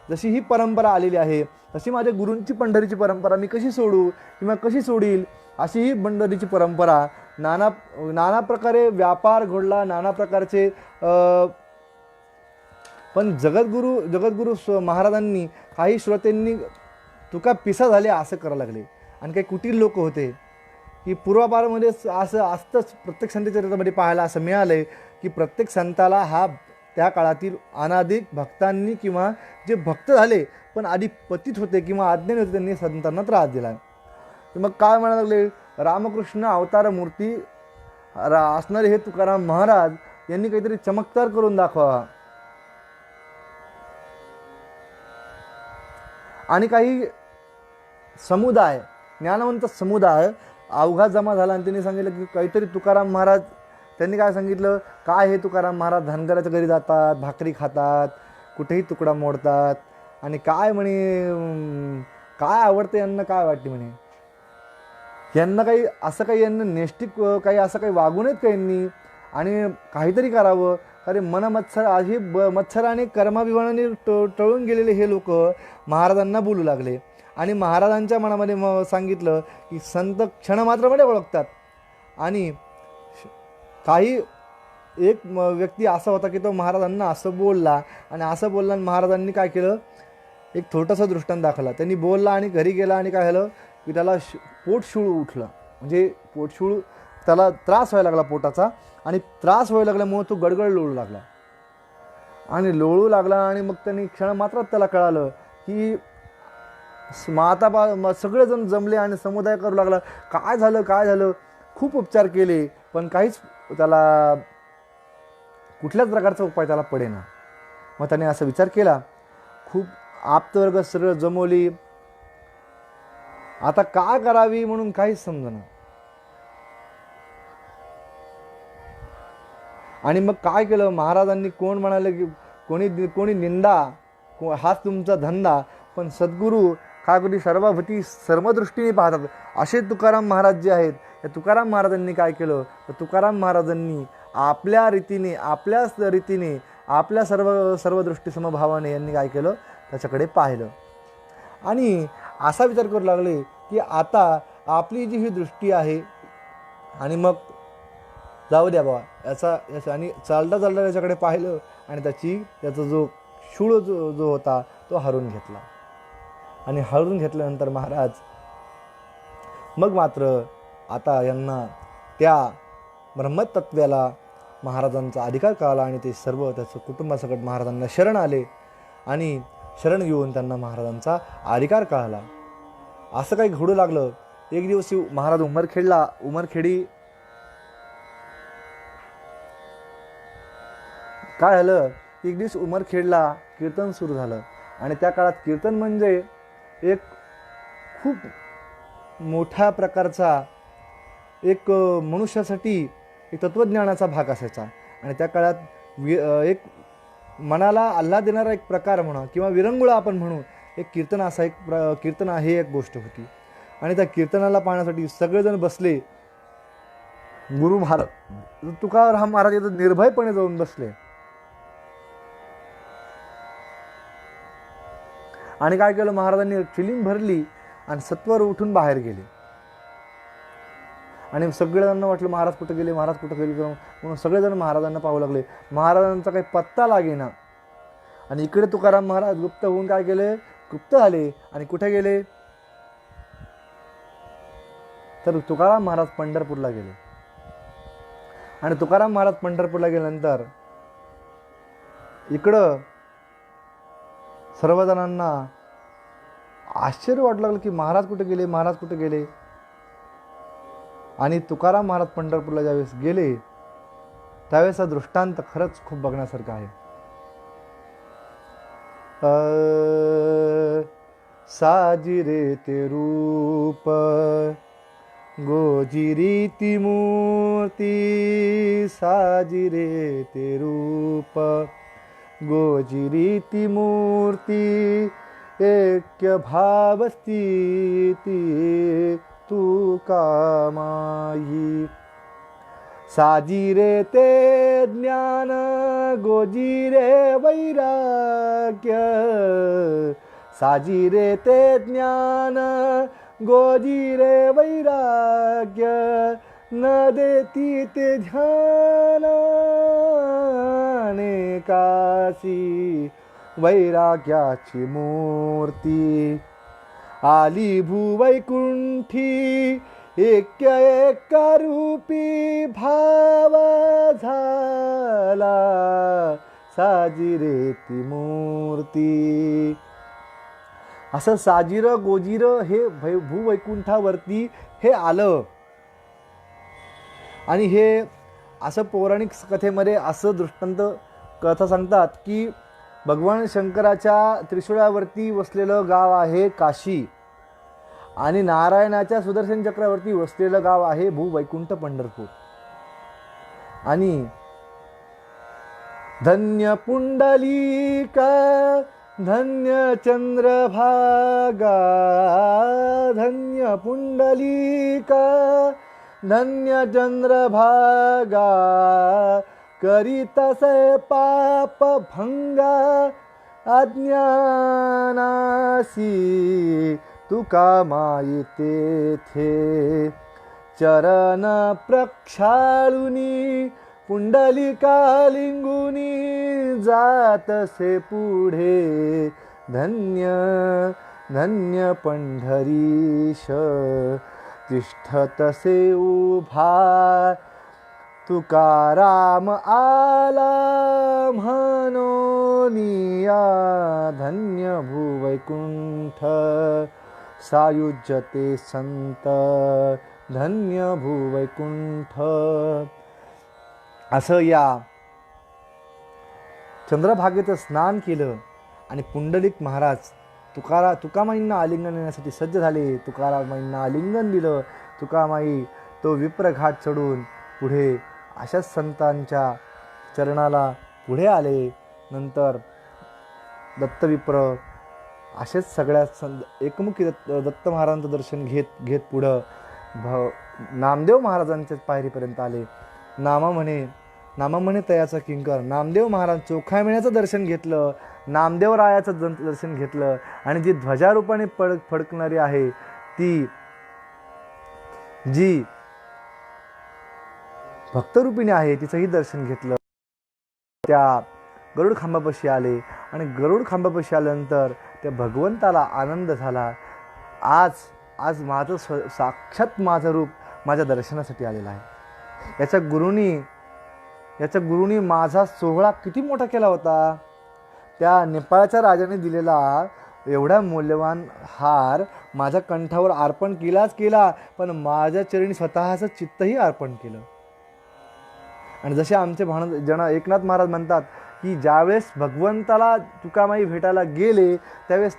Speaker 1: जशी ही परंपरा आलेली आहे तशी माझ्या गुरूंची पंढरीची परंपरा मी कशी सोडू किंवा कशी सोडील, अशी ही पंढरीची परंपरा. नाना प्रकारे व्यापार घडला, नाना प्रकारचे पण जगद्गुरू महाराजांनी काही श्रोत्यांनी तुका पिसा झाले असं करायला लागले. आणि काही कुटील लोक होते की पूर्वापारामध्ये असं असतंच, प्रत्येक संत चरित्रामध्ये पाहायला असं मिळालंय की प्रत्येक संताला हा त्या काळातील अनाधिक भक्तांनी किंवा जे भक्त झाले पण आधी पतित होते किंवा अज्ञानी होते त्यांनी संतांना त्रास दिला. मग काय म्हणायला लागले, रामकृष्ण अवतार मूर्ती असणारे हे तुकाराम महाराज यांनी काहीतरी चमत्कार करून दाखवा. आणि काही समुदाय, ज्ञानवंत समुदाय अवघा जमा झाला आणि त्यांनी सांगितलं की काहीतरी तुकाराम महाराज, त्यांनी काय सांगितलं, काय हे तुकाराम महाराज धनगराच्या घरी जातात, भाकरी खातात, कुठेही तुकडा मोडतात, आणि काय म्हणे काय आवडतं यांना, काय वाटते म्हणे यांना, काही असं काही यांना नेष्टिक काही असं काही वागू नयेत का यांनी. आणि काहीतरी करावं. अरे मनमत्सर आधी मत्सराने कर्माभिमानाने टळून गेलेले हे लोक महाराजांना बोलू लागले आणि महाराजांच्या मनामध्ये सांगितलं की संत क्षणमात्रामध्ये ओळखतात. आणि काही एक व्यक्ती असा होता की तो महाराजांना असं बोलला आणि असं बोलला आणि महाराजांनी काय केलं, एक छोटासा दृष्टांत दाखवला. त्यांनी बोलला आणि घरी गेला आणि काय झालं की त्याला पोटशूळ उठलं. म्हणजे पोटशूळ, त्याला त्रास व्हायला लागला पोटाचा आणि त्रास व्हायला लागल्यामुळे तो गडगड लोळू लागला आणि लोळू लागला. आणि मग त्यांनी क्षणमात्रात त्याला कळालं की आता सगळेजण जमले आणि समुदाय करू लागला, काय झालं काय झालं. खूप उपचार केले पण काहीच त्याला कुठल्याच प्रकारचा उपाय त्याला पडेना. मग त्याने असा विचार केला, खूप आप्तवर्ग सगळं जमवली, आता काय करावी म्हणून काहीच समजेना. आणि मग काय केलं महाराजांनी, कोण म्हणाले की कोणी निंदा, हाच तुमचा धंदा, पण सद्गुरू काय कधी सर्वभूती सर्वदृष्टीने पाहतात असे तुकाराम महाराज जे आहेत. या तुकाराम महाराजांनी काय केलं, तर तुकाराम महाराजांनी आपल्या रीतीने आपल्या सर्वदृष्टी समभावाने यांनी काय केलं, त्याच्याकडे पाहिलं आणि असा विचार करू लागले की आता आपली जी ही दृष्टी आहे आणि मग जाऊ द्या बाबा याचा आणि चालता त्याच्याकडे पाहिलं आणि त्याचा जो शूळ जो होता तो हरून घेतला. आणि हरून घेतल्यानंतर महाराज मग मात्र आता यांना त्या ब्रह्मतत्वाला महाराजांचा अधिकार कळाला आणि ते सर्व त्याचं कुटुंबासकट महाराजांना शरण आले आणि शरण घेऊन त्यांना महाराजांचा अधिकार कळाला. असं काही घडू लागलं. एक दिवस महाराज उमरखेडी काय झालं, एक दिवस उमरखेडला कीर्तन सुरू झालं आणि त्या काळात कीर्तन म्हणजे एक खूप मोठ्या प्रकारचा एक मनुष्यासाठी एक तत्त्वज्ञानाचा भाग असायचा. आणि त्या काळात एक मनाला आल्हाद देणारा एक प्रकार म्हणा किंवा विरंगुळा आपण म्हणू, एक कीर्तन असा कीर्तन ही एक गोष्ट होती. आणि त्या कीर्तनाला पाहण्यासाठी सगळेजण बसले. गुरु महाराज तुकाराम महाराज इथं निर्भयपणे जाऊन बसले आणि काय केलं, महाराजांनी चिलीम भरली आणि सत्वर उठून बाहेर गेले. आणि सगळ्यांना वाटलं महाराज कुठे गेले म्हणून सगळेजण महाराजांना पाहू लागले. महाराजांचा काही पत्ता लागेना. आणि इकडे तुकाराम महाराज गुप्त होऊन काय केले, गुप्त झाले आणि कुठे गेले, तर तुकाराम महाराज पंढरपूरला गेले. आणि तुकाराम महाराज पंढरपूरला गेल्यानंतर इकडं सर्वजणांना आश्चर्य वाटू लागलं की महाराज कुठे गेले. आणि तुकाराम महाराज पंढरपूरला ज्यावेळेस गेले त्यावेळेस हा दृष्टांत खरंच खूप बघण्यासारखा आहे. साजिरे ते रूप गोजिरी ती मूर्ती, साजिरे ते रूप गोजिरी ती मूर्ती, ऐक्य भाव स्थिती तू कामाई. साजिरे ते ज्ञान गोजिरे वैराग्य, साजिरे ते ज्ञान गोजिरे वैराग्य, न देती ते ध्यान काशी वैराग्याची मूर्ती. आली भूवैकुंठी एका रूपी भाव झाला, साजिरे ती मूर्ती. असं साजिर गोजिर हे भूवैकुंठावरती हे आलं. आणि हे असं पौराणिक कथेमध्ये असं दृष्टांत कथा सांगतात की भगवान शंकराच्या त्रिशूळावरती वसलेलं गाव आहे काशी आणि नारायणाच्या सुदर्शन चक्रावरती वसलेलं गाव आहे भूवैकुंठ पंढरपूर. आणि धन्य पुंडलिका धन्य चंद्रभागा, धन्य पुंडलिका धन्य चंद्रभागा करीतसे पाप भंगा अज्ञानासी तुका माई तेथे चरण प्रक्षाळुनी पुंडलिका लिंगुनी जातसे पुढे धन्य धन्य पंढरीश तिष्ठतसे उभा तुकाराम आला म्हणोनिया धन्य भूवैकुंठ सायुज्यते संत धन्य भूवैकुंठ. असं या चंद्रभागेचं स्नान केलं आणि पुंडलिक महाराज तुकामाईंना आलिंगन देण्यासाठी सज्ज झाले. तुकारामाईंना आलिंगन दिलं. तुकामाई तो विप्रघाट चढून पुढे अशाच संतांच्या चरणाला पुढे आले. नंतर दत्तविप्र असेच सगळ्या एकमुखी दत्त महाराजांचं दर्शन घेत पुढं नामदेव महाराजांच्या पायरीपर्यंत आले. नामा म्हणे तयाचा किंकर. नामदेव महाराज चोखामेण्याचं दर्शन घेतलं. नामदेव रायाचं दर्शन घेतलं आणि जी ध्वजारूपाने फडकणारी आहे ती जी भक्तरूपिणी आहे तिचंही दर्शन घेतलं. त्या गरुड खांबापाशी आले आणि गरुड खांबापाशी आल्यानंतर त्या भगवंताला आनंद झाला. आज माझं साक्षात माझं रूप माझ्या दर्शनासाठी आलेलं आहे. याच्या गुरुनी माझा सोहळा किती मोठा केला होता. त्या नेपाळच्या राजाने दिलेला एवढा मौल्यवान हार माझ्या कंठावर अर्पण केला, पण माझ्या चरणी स्वतःचं चित्तही अर्पण केलं. आणि जसे आमचे एकनाथ महाराज म्हणतात की ज्यावेळेस भगवंताला तुकामाई भेटायला गेले त्यावेळेस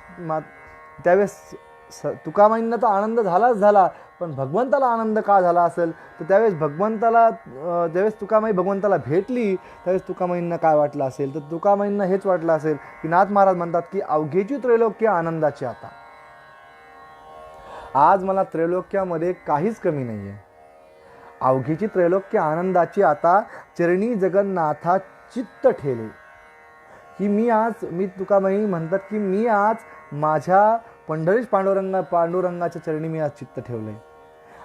Speaker 1: तुकामाईंना तर आनंद झाला, पण भगवंताला आनंद का झाला असेल तर ज्यावेळेस तुकामाई भगवंताला भेटली त्यावेळेस तुकामाईंना काय वाटलं असेल तर तुकामाईंना हेच वाटलं असेल की नाथ महाराज म्हणतात की अवघेची त्रैलोक्य आनंदाची आता. आज मला त्रैलोक्यामध्ये काहीच कमी नाही आहे. अवघेची त्रैलोक्य आनंदाची आता चरणी जगन्नाथा चित्त ठेले. की मी तुकामाई म्हणतात की मी आज माझ्या पंढरीश पांडुरंगाच्या चरणी मी आज चित्त ठेवलंय.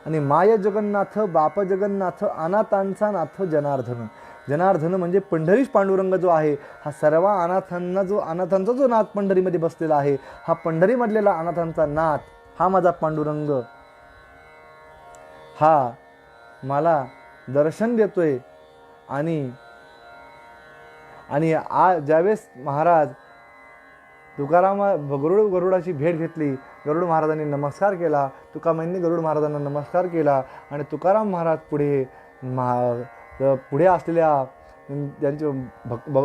Speaker 1: आणि माय जगन्नाथ बाप जगन्नाथ अनाथांचा नाथ जनार्दन म्हणजे पंढरीश पांडुरंग जो आहे हा सर्व अनाथांचा जो नाथ पंढरीमध्ये बसलेला आहे. हा पंढरीमधलेला अनाथांचा नाथ हा माझा पांडुरंग हा मला दर्शन देतोय. आणि ज्यावेळेस महाराज गरुडाची भेट घेतली. गरुड महाराजांनी नमस्कार केला. तुकामाईंनी गरुड महाराजांना नमस्कार केला आणि तुकाराम महाराज पुढे असलेल्या त्यांचे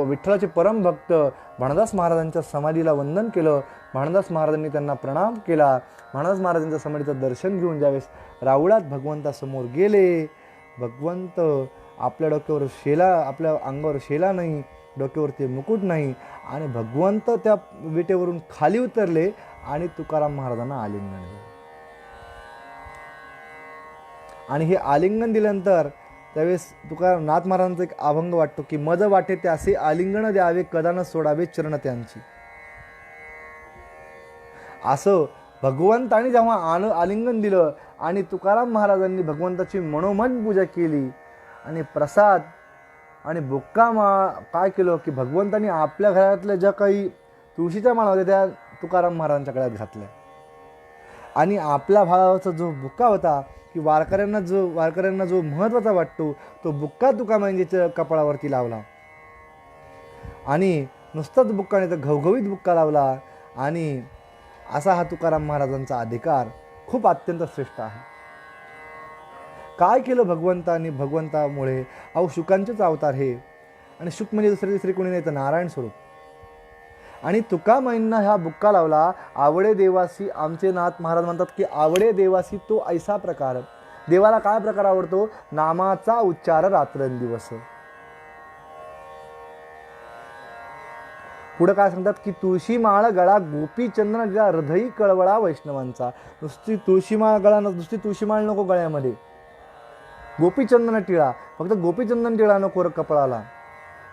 Speaker 1: विठ्ठलाचे परम भक्त भाणदास महाराजांच्या समाधीला वंदन केलं. भाणदास महाराजांनी त्यांना प्रणाम केला. भाणदास महाराजांच्या समाधीचं दर्शन घेऊन ज्यावेळेस राऊळात भगवंतासमोर गेले, भगवंत आपल्या अंगावर शेला नाही, डोक्यावरती मुकुट नाही आणि भगवंत त्या विटेवरून खाली उतरले आणि तुकाराम महाराजांना आलिंगन दिलं. आणि हे आलिंगन दिल्यानंतर त्यावेळेस नाथ महाराजांचा एक अभंग वाटतो की मज वाटे त्यासे आलिंगन द्यावे कदा न सोडावे चरण त्यांची. असं भगवंताने जेव्हा आलिंगन दिलं आणि तुकाराम महाराजांनी भगवंताची मनोमन पूजा केली आणि प्रसाद आणि बुक्का काय केलं की भगवंतांनी आपल्या घरातल्या ज्या काही तुळशीच्या माळा होत्या त्या तुकाराम महाराजांच्या गळ्यात घातल्या. आणि आपल्या भावाचा जो बुक्का होता की वारकऱ्यांना जो महत्त्वाचा वाटतो तो बुक्का तुकामाईंच्या कपाळावरती लावला. आणि नुसताच बुक्का नाही तर घवघवीत बुक्का लावला. आणि असा हा तुकाराम महाराजांचा अधिकार खूप अत्यंत श्रेष्ठ आहे. काय केलं भगवंतानी? भगवंतामुळे शुकांचेच अवतार हे. आणि शुक म्हणजे दुसरे कोणी नाही तर नारायण स्वरूप. आणि तुकामाईंना हा बुक्का लावला. आवडे देवासी आमचे नाथ महाराज म्हणतात की आवडे देवासी तो ऐसा प्रकार. देवाला काय प्रकार आवडतो? नामाचा उच्चार रात्रंदिवस. पुढे काय सांगतात की तुळशी माळ गळा गोपीचंद्र गळा हृदयी कळवळा वैष्णवांचा. नुसती तुळशी माळ नको गळ्यामध्ये. गोपीचंदन टिळा, फक्त गोपीचंदन टिळा नको कपाळाला,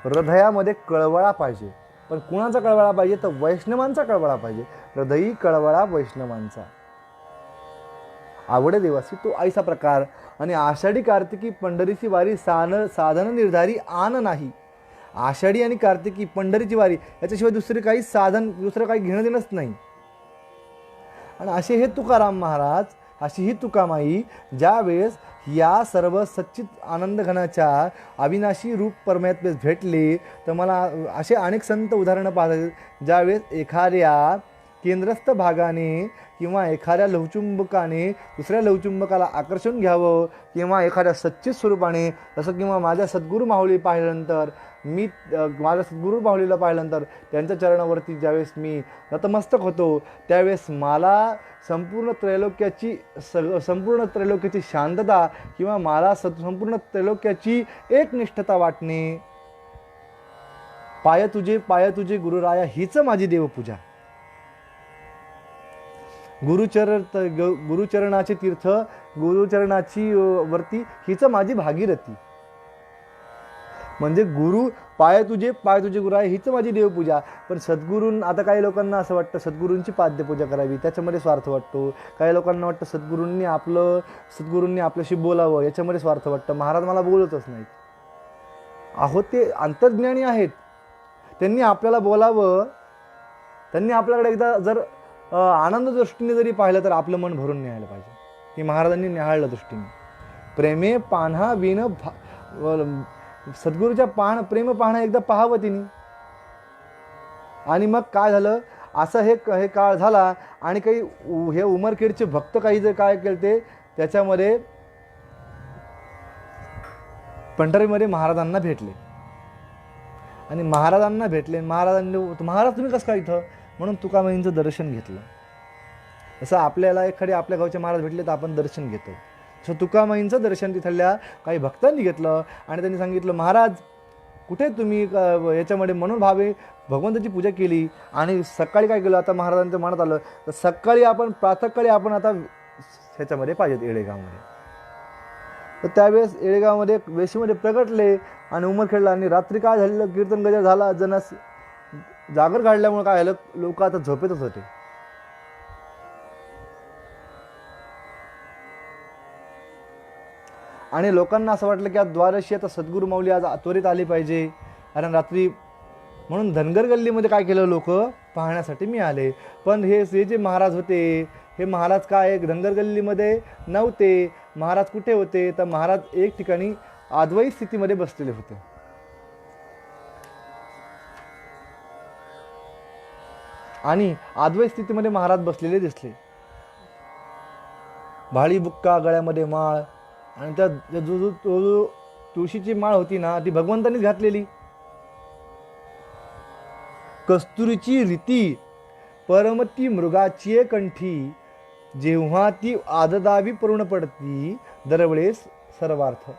Speaker 1: हृदयामध्ये कळवळा पाहिजे. पण कुणाचा कळवळा पाहिजे तर वैष्णवांचा कळवळा पाहिजे. हृदयी कळवळा वैष्णवांचा. आवडे देवासी तो ऐसा प्रकार. आणि आषाढी कार्तिकी पंढरीची वारी साधन निर्धारी आन नाही. आषाढी आणि कार्तिकी पंढरीची वारी याच्याशिवाय दुसरे काही साधन, दुसरं काही घेणं देणंच नाही. आणि असे हे तुकाराम महाराज, अशी ही तुकामाई ज्या वेळेस या सर्व सच्चित आनंद घनाच्या अविनाशी रूप परमात्म्यास भेटले, तर मला असे अनेक संत उदाहरणं पाहतात ज्यावेळेस एखाद्या केंद्रस्थ भागाने किंवा एखाद्या लवचुंबकाने दुसऱ्या लवचुंबकाला आकर्षण घ्यावं, किंवा एखाद्या सच्चित स्वरूपाने, जसं किंवा माझ्या सद्गुरू माऊली पाहिल्यानंतर मी माझ्या सद्गुरू माऊलीला पाहिल्यानंतर त्यांच्या चरणावरती ज्यावेळेस मी नतमस्तक होतो, त्यावेळेस मला संपूर्ण त्रैलोक्याची शांतता किंवा मला संपूर्ण त्रैलोक्याची एकनिष्ठता वाटणे. पाय तुझे गुरुराया हीच माझी देवपूजा. गुरुचरणाचे तीर्थ, गुरुचरणाची वरती हीच माझी भागीरथी. म्हणजे पाय तुझे गुरुराया हीच माझी देवपूजा. पण आता काही लोकांना असं वाटतं सद्गुरूंची पाद्यपूजा करावी, त्याच्यामध्ये स्वार्थ वाटतो. काही लोकांना वाटतं सद्गुरूंनी आपल्याशी बोलावं, याच्यामध्ये स्वार्थ वाटतं. महाराज मला बोलतच नाहीत. अहो, ते अंतर्ज्ञानी आहेत, त्यांनी आपल्याला बोलावं. त्यांनी आपल्याकडे एकदा जर आनंद दृष्टीने जरी पाहिलं तर आपलं मन भरून न्यायला पाहिजे. की महाराजांनी न्याहाळलं दृष्टीने. प्रेमे पान्हा विन सद्गुरूच्या प्रेम पाहणं एकदा पाहावं तिने. आणि मग काय झालं, असं हे काळ झाला. आणि काही हे उमरखेडचे भक्त काही जे काय केलं ते त्याच्यामध्ये पंढरीमध्ये महाराजांना भेटले. आणि महाराज तुम्ही कसं काय इथं, म्हणून तुकामाईंचं दर्शन घेतलं. जसं आपल्याला आपल्या गावचे महाराज भेटले तर आपण दर्शन घेतो, तसं तुकामाईंचं दर्शन तिथल्या काही भक्तांनी घेतलं. आणि त्यांनी सांगितलं, महाराज कुठे तुम्ही याच्यामध्ये म्हणून भगवंताची पूजा केली. आणि सकाळी काय केलं, आता महाराजांचं म्हणत आलं तर प्रातःकाळी आपण आता ह्याच्यामध्ये पाहिजेत येळेगावमध्ये. तर त्यावेळेस येळेगावमध्ये वेशीमध्ये प्रगटले आणि उमरखेडला. आणि रात्री काय झालेलं, कीर्तन गजर झाला, जणस जागर काढल्यामुळे काय झालं, लोक आता झोपेतच होते. आणि लोकांना असं वाटलं की आज द्वादशी, आता सद्गुरू माऊली आज त्वरित आली पाहिजे. कारण रात्री म्हणून धनगर गल्लीमध्ये काय केलं, लोक पाहण्यासाठी मी आले. पण हे जे महाराज होते, हे महाराज काय धनगर गल्लीमध्ये नव्हते. महाराज कुठे होते तर महाराज एक ठिकाणी अद्वैत स्थितीमध्ये बसलेले होते. आणि अद्वैत स्थितीमध्ये महाराज बसलेले दिसले. भाळी बुक्का, गळ्यामध्ये माळ, आणि त्या जो तुळशीची माळ होती ना, ती भगवंतांनीच घातलेली. कस्तुरीची रीती परमती मृगाची कंठी, जेव्हा ती आददावी पूर्ण पडती दरवेळेस सर्वार्थ.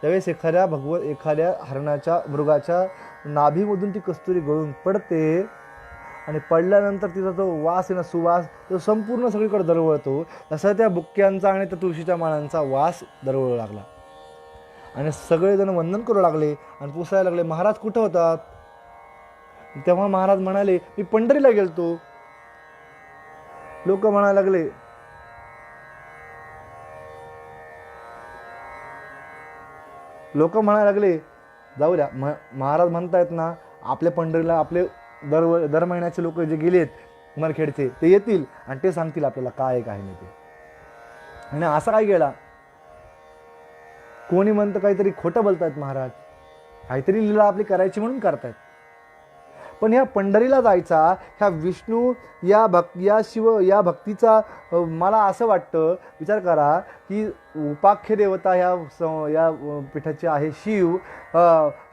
Speaker 1: त्यावेळेस एखाद्या मृगाच्या नाभीमधून ती कस्तुरी गळून पडते. आणि पडल्यानंतर तिचा तो वास आहे ना, सुवास, तो संपूर्ण सगळीकडे दरवळतो. तसा त्या बुक्क्यांचा आणि त्या तुळशीच्या माळांचा वास दरवळू लागला. आणि सगळेजण वंदन करू लागले आणि पुसायला लागले, महाराज कुठं होतात. तेव्हा महाराज म्हणाले, मी पंढरीला गेलतो. लोक म्हणायला लागले, जाऊ द्या. महाराज म्हणतायत ना, आपल्या पंढरीला आपले दर महिन्याचे लोक जे गेलेत उमरखेडचे, ते येतील आणि ते सांगतील आपल्याला काय नाही ते. आणि असा काय गेला, कोणी म्हणतं काहीतरी खोटं बोलतायत महाराज, काहीतरी लीला आपली करायची म्हणून करतायत. पण ह्या पंढरीला जायचा, ह्या विष्णू या शिव या भक्तीचा मला असं वाटतं, विचार करा की उपाख्य देवता या पीठाची आहे शिव.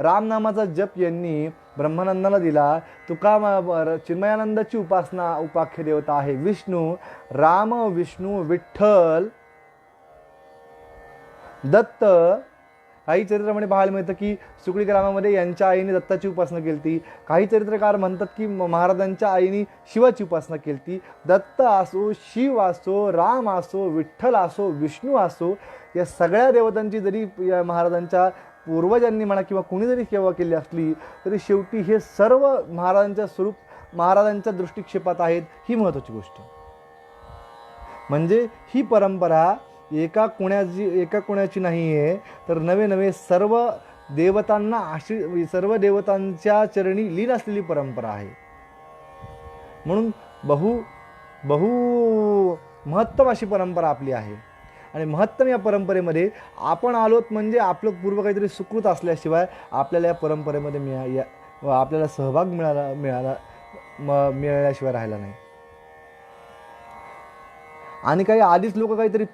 Speaker 1: रामनामाचा जप यांनी ब्रह्मानंदाला दिला. चिन्मयानंदाची उपाख्य देवता आहे विष्णू. राम, विष्णू, विठ्ठल, दत्त काही चरित्रामध्ये पाहायला मिळतं की सुकळीक रामामध्ये यांच्या आईने दत्ताची उपासना केली ती, काही चरित्रकार म्हणतात की महाराजांच्या आईने शिवाची उपासना केली ती. दत्त असो, शिव असो, राम असो, विठ्ठल असो, विष्णू असो, या सगळ्या देवतांची जरी या महाराजांच्या पूर्वजांनी म्हणा किंवा कुणी जरी सेवा केली असली तरी शेवटी हे सर्व महाराजांच्या स्वरूप महाराजांच्या दृष्टिक्षेपात आहेत, ही महत्त्वाची गोष्ट. म्हणजे ही परंपरा एका कोणाची नाही आहे, तर नवे नवे सर्व देवतांना सर्व देवतांच्या चरणी लीन असलेली परंपरा आहे. म्हणून बहु महत्तम अशी परंपरा आपली आहे. आणि महत्तम या परंपरेमध्ये आपण आलोत म्हणजे आपलं पूर्व काहीतरी सुकृत असल्याशिवाय आपल्याला या परंपरेमध्ये आपल्याला सहभाग मिळाल्याशिवाय राहिला नाही. आणि काही आधीच लोक काहीतरी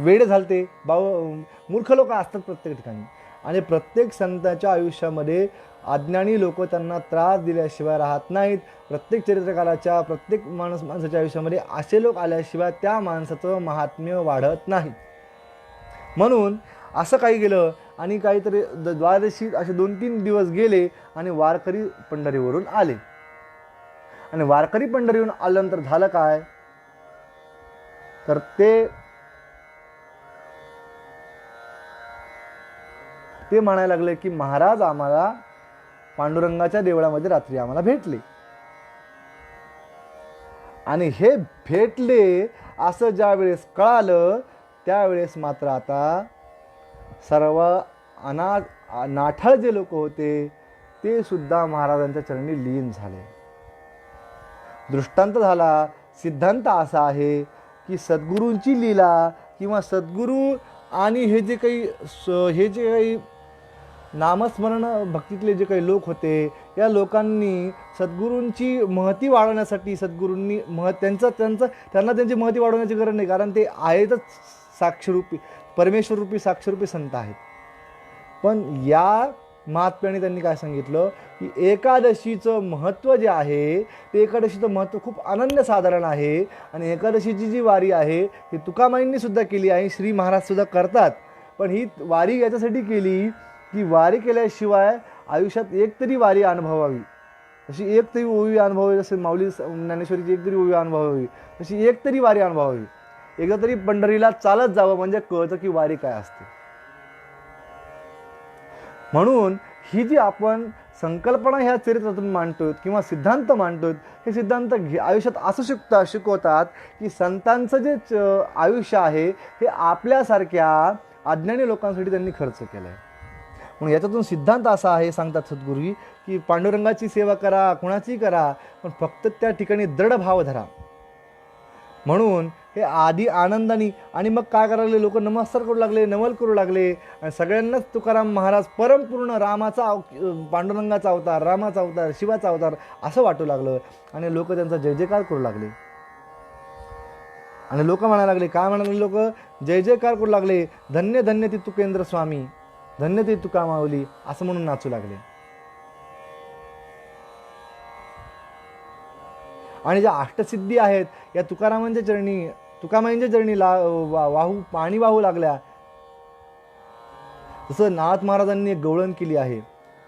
Speaker 1: वेडे झालते, मूर्ख लोक असतात प्रत्येक ठिकाणी. आणि प्रत्येक संतांच्या आयुष्यामध्ये अज्ञानी लोक त्यांना त्रास दिल्याशिवाय राहत नाहीत. प्रत्येक चरित्रकाराच्या प्रत्येक माणसाच्या आयुष्यामध्ये असे लोक आल्याशिवाय त्या माणसाचं महात्म्य वाढत नाही. म्हणून असं काही गेलं आणि काहीतरी द्वादशी असे 2-3 दिवस गेले आणि वारकरी पंढरीवरून आले. आणि वारकरी पंढरीवरून आल्यानंतर झालं काय, तर ते म्हणायला लागले की महाराज आम्हाला पांडुरंगाच्या देवळामध्ये रात्री आम्हाला भेटले. आणि हे भेटले असं ज्या वेळेस कळालं त्यावेळेस मात्र आता सर्व नाठाळ जे लोक होते ते सुद्धा महाराजांच्या चरणी लीन झाले. दृष्टांत झाला, सिद्धांत असा आहे की सद्गुरूंची लीला किंवा सद्गुरू आणि हे जे काही नामस्मरण भक्तीतले जे काही लोक होते या लोकांनी सद्गुरूंची महती वाढवण्यासाठी सद्गुरूंनी त्यांना त्यांची महती वाढवण्याची गरज नाही, कारण ते आहेतच साक्षरूपी परमेश्वरूपी साक्षरूपी संत आहेत. पण या महात्म्याने त्यांनी काय सांगितलं की एकादशीचं महत्त्व जे आहे ते एकादशीचं महत्त्व खूप अनन्यसाधारण आहे. आणि एकादशीची जी वारी आहे ही तुकामाईंनी सुद्धा केली आहे, श्री महाराज सुद्धा करतात. पण ही वारी याच्यासाठी केली की वारी केल्याशिवाय आयुष्यात एक तरी वारी अनुभवावी, तशी एक तरी ओवी अनुभवावी, जसे माऊली ज्ञानेश्वरीची एक तरी ओवी अनुभवावी, तशी एक तरी वारी अनुभवावी. एकदा तरी पंढरीला चालत जावं म्हणजे कळतं की वारी काय असते. म्हणून ही जी आपण संकल्पना ह्या चरित्रातून मांडतोय किंवा सिद्धांत मांडतोय, हे सिद्धांत आयुष्यात असं शिकवतात की संतांचं जे आयुष्य आहे हे आपल्यासारख्या अज्ञानी लोकांसाठी त्यांनी खर्च केलं आहे. म्हणून याच्यातून सिद्धांत असा आहे, सांगतात सद्गुरू की पांडुरंगाची सेवा करा, कोणाचीही करा, पण फक्त त्या ठिकाणी दृढ भाव धरा. म्हणून हे आधी आनंदाने आणि मग काय करायला लागले, लोक नमस्कार करू लागले, नवल करू लागले. आणि सगळ्यांनाच तुकाराम महाराज परमपूर्ण रामाचा पांडुरंगाचा अवतार, रामाचा अवतार, शिवाचा अवतार असं वाटू लागलं. आणि लोक त्यांचा जय जयकार करू लागले. आणि लोक म्हणायला लागले, काय म्हणाले लोक, जय जयकार करू लागले, धन्य धन्य ती तुकेंद्र स्वामी, धन्य ती तुका माऊली असं म्हणून नाचू लागले. आणि ज्या अष्टसिद्धी आहेत या तुकारामांच्या चरणी तुकामाईंच्या चरणी पाणी वाहू लागल्या. जसं नाथ महाराजांनी एक गवळण केली आहे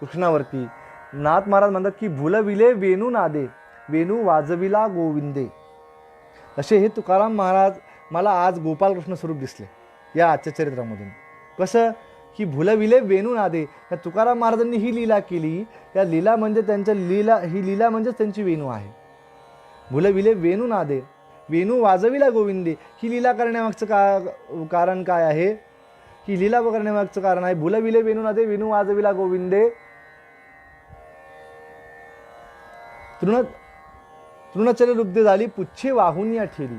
Speaker 1: कृष्णावरती. नाथ महाराज म्हणतात की भुलविले वेणू नादे, वेणू वाजविला गोविंदे. असे हे तुकाराम महाराज मला आज गोपालकृष्ण स्वरूप दिसले या आजच्या चरित्रामधून. कसं की भुलविले वेणू नादे, या तुकाराम महाराजांनी ही लीला केली. या लीला म्हणजे ही लीला म्हणजेच त्यांची वेणू आहे. भुलविले वेणू नादे, वेणू वाजविला गोविंदे. ही लीला करण्यामागचं कारण काय आहे, ही लीला करण्यामागचं कारण आहे भुलविले वेणू नादे, वेणू वाजविला गोविंदे. तृणचर लुब्ध झाली, पुच्छे वाहून या ठेली.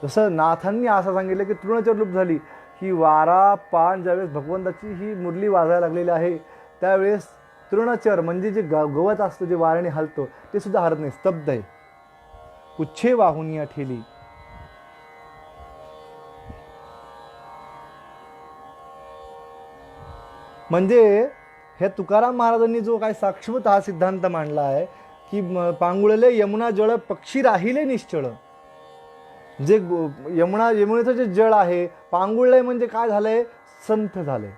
Speaker 1: जसं नाथांनी असं सांगितलं की तृणचर लुब्ध झाली, ही वारा पान ज्यावेळेस भगवंताची ही मुरली वाजायला लागलेली आहे त्यावेळेस तृणचर म्हणजे जे गवत असतं जे वाऱ्याने हलतो ते सुद्धा हलत नाही, स्तब्ध आहे. पुच्छे वाहून या ठेली. म्हणजे हे तुकाराम महाराजांनी जो काय शाश्वत हा सिद्धांत मांडला आहे की पांगुळले यमुना जळ पक्षी राहिले निश्चळ. जे यमुनेचं जे जळ आहे पांगुळलंय म्हणजे काय झालंय, संथ झाले.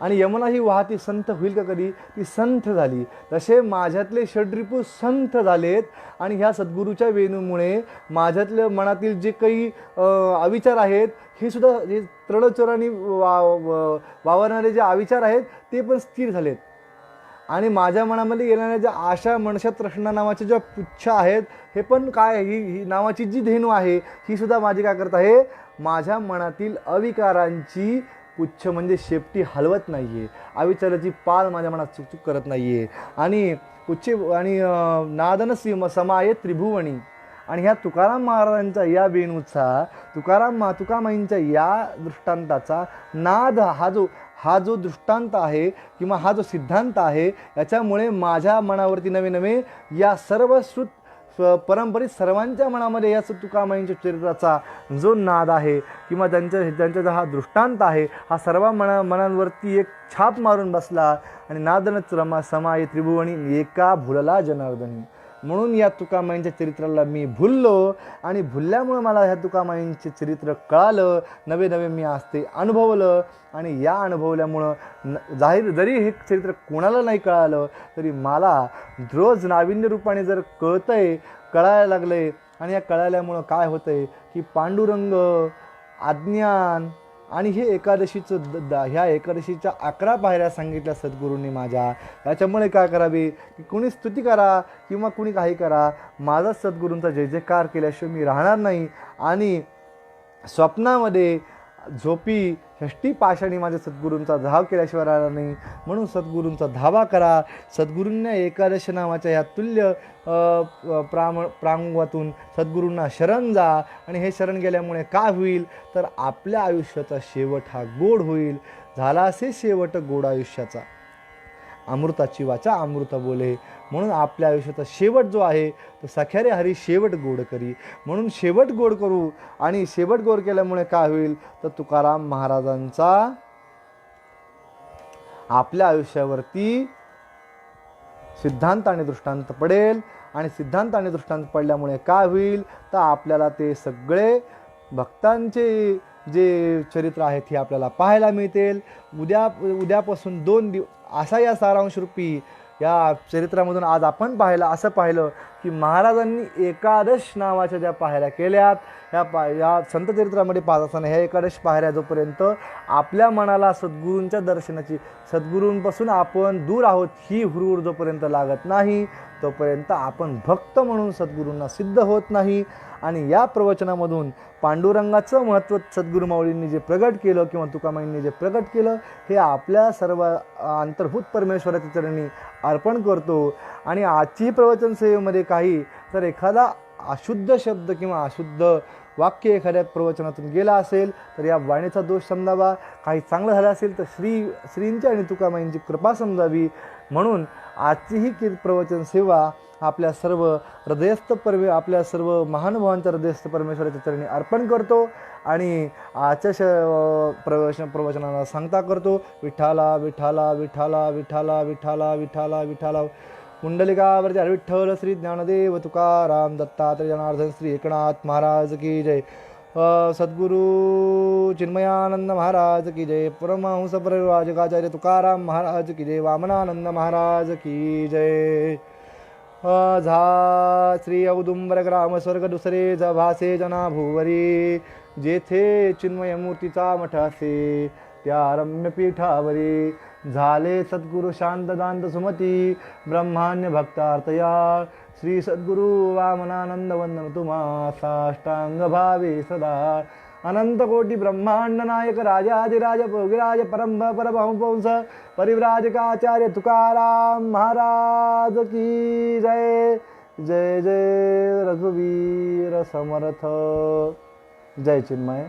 Speaker 1: आणि यमुना ही वाहती संथ होईल का कधी? ती संथ झाली. तसे माझ्यातले षड्रिपू संथ झालेत आणि ह्या सद्गुरूच्या वेणूमुळे माझ्यातल्या मनातील जे काही अविचार आहेत हे सुद्धा जे तृणचरांनी वावरणारे जे अविचार आहेत ते पण स्थिर झालेत. आणि माझ्या मनामध्ये येणाऱ्या ज्या आशा मनशा तृष्णा नावाच्या ज्या पुच्छा आहेत हे पण काय ही नावाची जी धेनू आहे ही सुद्धा माझी काय करत आहे? माझ्या मनातील अविकारांची पुच्छ म्हणजे शेपटी हलवत नाही आहे. अविचाराची पाल माझ्या मनात चुकचुक करत नाही आहे. आणि पुच्छे आणि नादन समाये त्रिभुवनी. आणि ह्या तुकाराम महाराजांच्या या वेणूचा तुकामाईंच्या या दृष्टांताचा नाद हा जो दृष्टांत आहे किंवा हा जो सिद्धांत आहे याच्यामुळे माझ्या मनावरती नवे नवे या सर्व परंपरित सर्वांच्या मनामध्ये या तुकामाईंच्या चरित्राचा जो नाद आहे किंवा त्यांचा हा दृष्टांत आहे हा सर्व मनांवरती एक छाप मारून बसला. आणि नादन समाये त्रिभुवनी एका भुलला जनार्दनी. म्हणून या तुकामाईंच्या चरित्राला मी भुललो आणि भुलल्यामुळे मला ह्या तुकामाईंचे चरित्र कळालं. नवे नवे मी आज ते अनुभवलं. आणि या अनुभवल्यामुळं जरी हे चरित्र कोणाला नाही कळालं तरी मला रोज नाविन्य रूपाने जर कळायला लागलंय. आणि या कळाल्यामुळं काय होतंय की पांडुरंग, अज्ञान आणि हे ह्या एकादशीच्या 11 पायऱ्या सांगितल्या सद्गुरूंनी माझ्या. याच्यामुळे काय करावे की कुणी स्तुती करा किंवा कुणी काही करा, माझा सद्गुरूंचा जय जयकार केल्याशिवाय मी राहणार नाही. आणि स्वप्नामध्ये झोपी षष्टी पाशाणी माझ्या सद्गुरूंचा धाव केल्याशिवाय राहणार नाही. म्हणून सद्गुरूंचा धावा करा. सद्गुरूंना एकादश नावाच्या या तुल्य प्रांगणातून सद्गुरूंना शरण जा. आणि हे शरण गेल्यामुळे काय होईल तर आपल्या आयुष्याचा शेवट हा गोड होईल. झाला असे शेवट गोड आयुष्याचा, अमृताची वाचा अमृत बोले. म्हणून आपल्या आयुष्याचा शेवट जो आहे तो सख्यारे हरी शेवट गोड करी. म्हणून शेवट गोड करू. आणि शेवट गोड केल्यामुळे काय होईल तर तुकाराम महाराजांचा आपल्या आयुष्यावरती सिद्धांत आणि दृष्टांत पडेल. आणि सिद्धांत आणि दृष्टांत पडल्यामुळे काय होईल तर आपल्याला ते सगळे भक्तांचे जे चरित्र आहेत हे आपल्याला पाहायला मिळतील. उद्यापासून 2 असा या सारांशरूपी या चरित्रामधून आज आपण असं पाहिलं की महाराजांनी एकादश नावाच्या ज्या पायऱ्या केल्यात या संत चरित्रामध्ये पाहत असताना ह्या एकादश पायऱ्या जोपर्यंत आपल्या मनाला सद्गुरूंच्या दर्शनाची, सद्गुरूंपासून आपण दूर आहोत ही हुरूर जोपर्यंत लागत नाही तोपर्यंत आपण भक्त म्हणून सद्गुरूंना सिद्ध होत नाही. आणि या प्रवचनामधून पांडुरंगाचं महत्त्व सद्गुरू माऊलींनी जे प्रगट केलं किंवा तुकामाईंनी जे प्रगट केलं हे आपल्या सर्व अंतर्भूत परमेश्वराच्या चरणी अर्पण करतो. आणि आजची प्रवचन सेवेमध्ये काही तर एखादा अशुद्ध शब्द किंवा अशुद्ध वाक्य एखाद्या प्रवचनातून गेला असेल तर या वाणीचा दोष समजावा. काही चांगलं झालं असेल तर श्रींची आणि तुकामाईंची कृपा समजावी. म्हणून आजची ही प्रवचन सेवा आपल्या सर्व महानुभावांच्या हृदयस्थ परमेश्वराच्या चरणी अर्पण करतो. आणि आजच्या प्रवचनाला सांगता करतो विठाला विठाला विठाला विठाला विठाला विठाला विठाला. कुंडलिकावरती विठ्ठल श्री ज्ञानदेव तुकाराम दत्तात्रय जनार्दन श्री एकनाथ महाराज की जय. सद्गुरु चिन्मयानंद महाराज की जय. परमहंस परिव्राजकाचार्य तुकाराम महाराज की जय. वामनानंद महाराज की जय. झा श्री औदुंबर ग्राम स्वर्ग दुसरे भासे जना भुवरी. जेथे चिन्मय मूर्तीचा मठ असे त्या रम्य पीठावरी. झाले सद्गुरु शांत दांत सुमती ब्रह्मान्य भक्तार्थया. श्री सद्गुरु वामनानंद वंदन तुम्हा साष्टांग भावे सदा. अनंत कोटी ब्रह्मांड नायक राजाधिराज भोगिराज परमहंस परिव्राजकाचार्य तुकाराम महाराज की जय. जय जय रघुवीर समर्थ. जय चिन्मय.